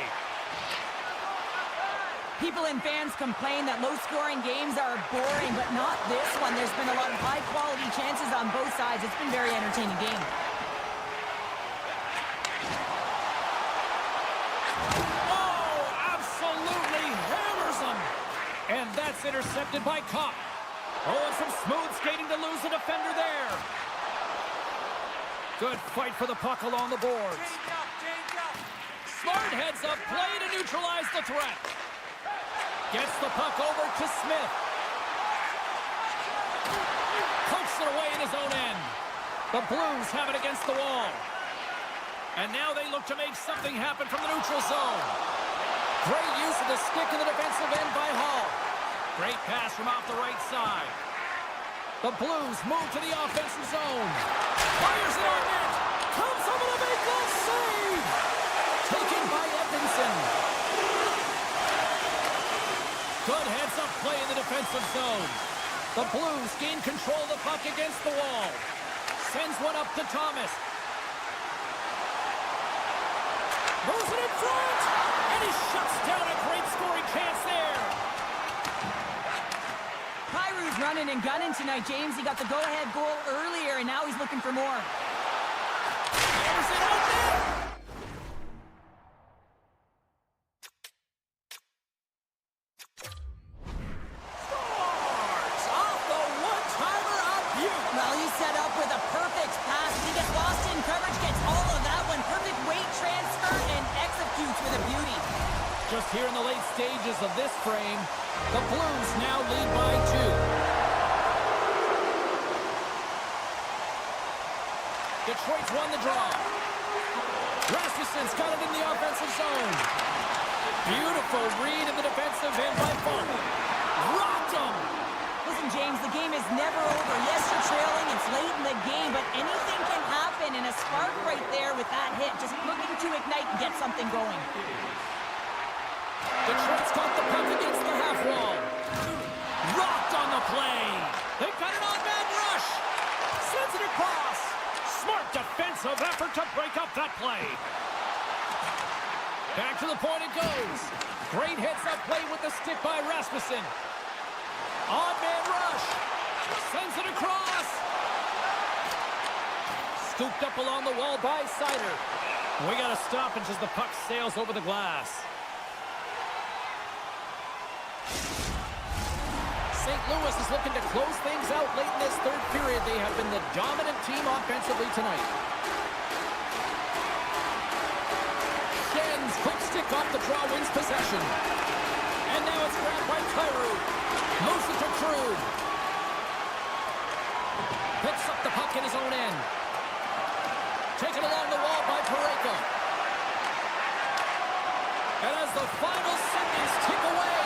People and fans complain that low-scoring games are boring, but not this one. There's been a lot of high-quality chances on both sides. It's been a very entertaining game. Oh, absolutely hammers him. And that's intercepted by Kopp. Oh, and some smooth skating to lose the defender there. Good fight for the puck along the boards. Smart heads up play to neutralize the threat. Gets the puck over to Smith. Pokes it away in his own end. The Blues have it against the wall. And now they look to make something happen from the neutral zone. Great use of the stick in the defensive end by Hall. Great pass from off the right side. The Blues move to the offensive zone. Fires it on net. Comes up with a big goal save. Taken by Edmondson. Good heads-up play in the defensive zone. The Blues gain control of the puck against the wall. Sends one up to Thomas. Moves it in front! And he shuts down a great scoring chance there. Kyrie's running and gunning tonight, James. He got the go-ahead goal earlier, and now he's looking for more. There's it out there! Scores! Off the one-timer of Butte. Well, he's set up with a perfect pass. He gets lost in coverage, gets all of that one. Perfect weight transfer, and executes with a beauty. Just here in the late stages of this frame, the Blues now lead by 2. Detroit's won the draw. Rasmussen's got it in the offensive zone. Beautiful read in the defensive end by Funk. Rocked him! Listen, James, the game is never over. Yes, you're trailing. It's late in the game, but anything can happen, and a spark right there with that hit. Just looking to ignite and get something going. Detroit's got the puck against the half wall. Rocked on the play. They've got an on-man rush. Sends it across. Smart defensive effort to break up that play. Back to the point it goes. Great heads-up play with the stick by Rasmussen. On-man rush. Sends it across. Scooped up along the wall by Sider. We got a stoppage as the puck sails over the glass. St. Louis is looking to close things out late in this third period. They have been the dominant team offensively tonight. Schen's quick stick off the draw wins possession. And now it's grabbed by Kyrou. Moves it to Krug. Picks up the puck in his own end. Taken along the wall by Parayko. And as the final seconds tick away,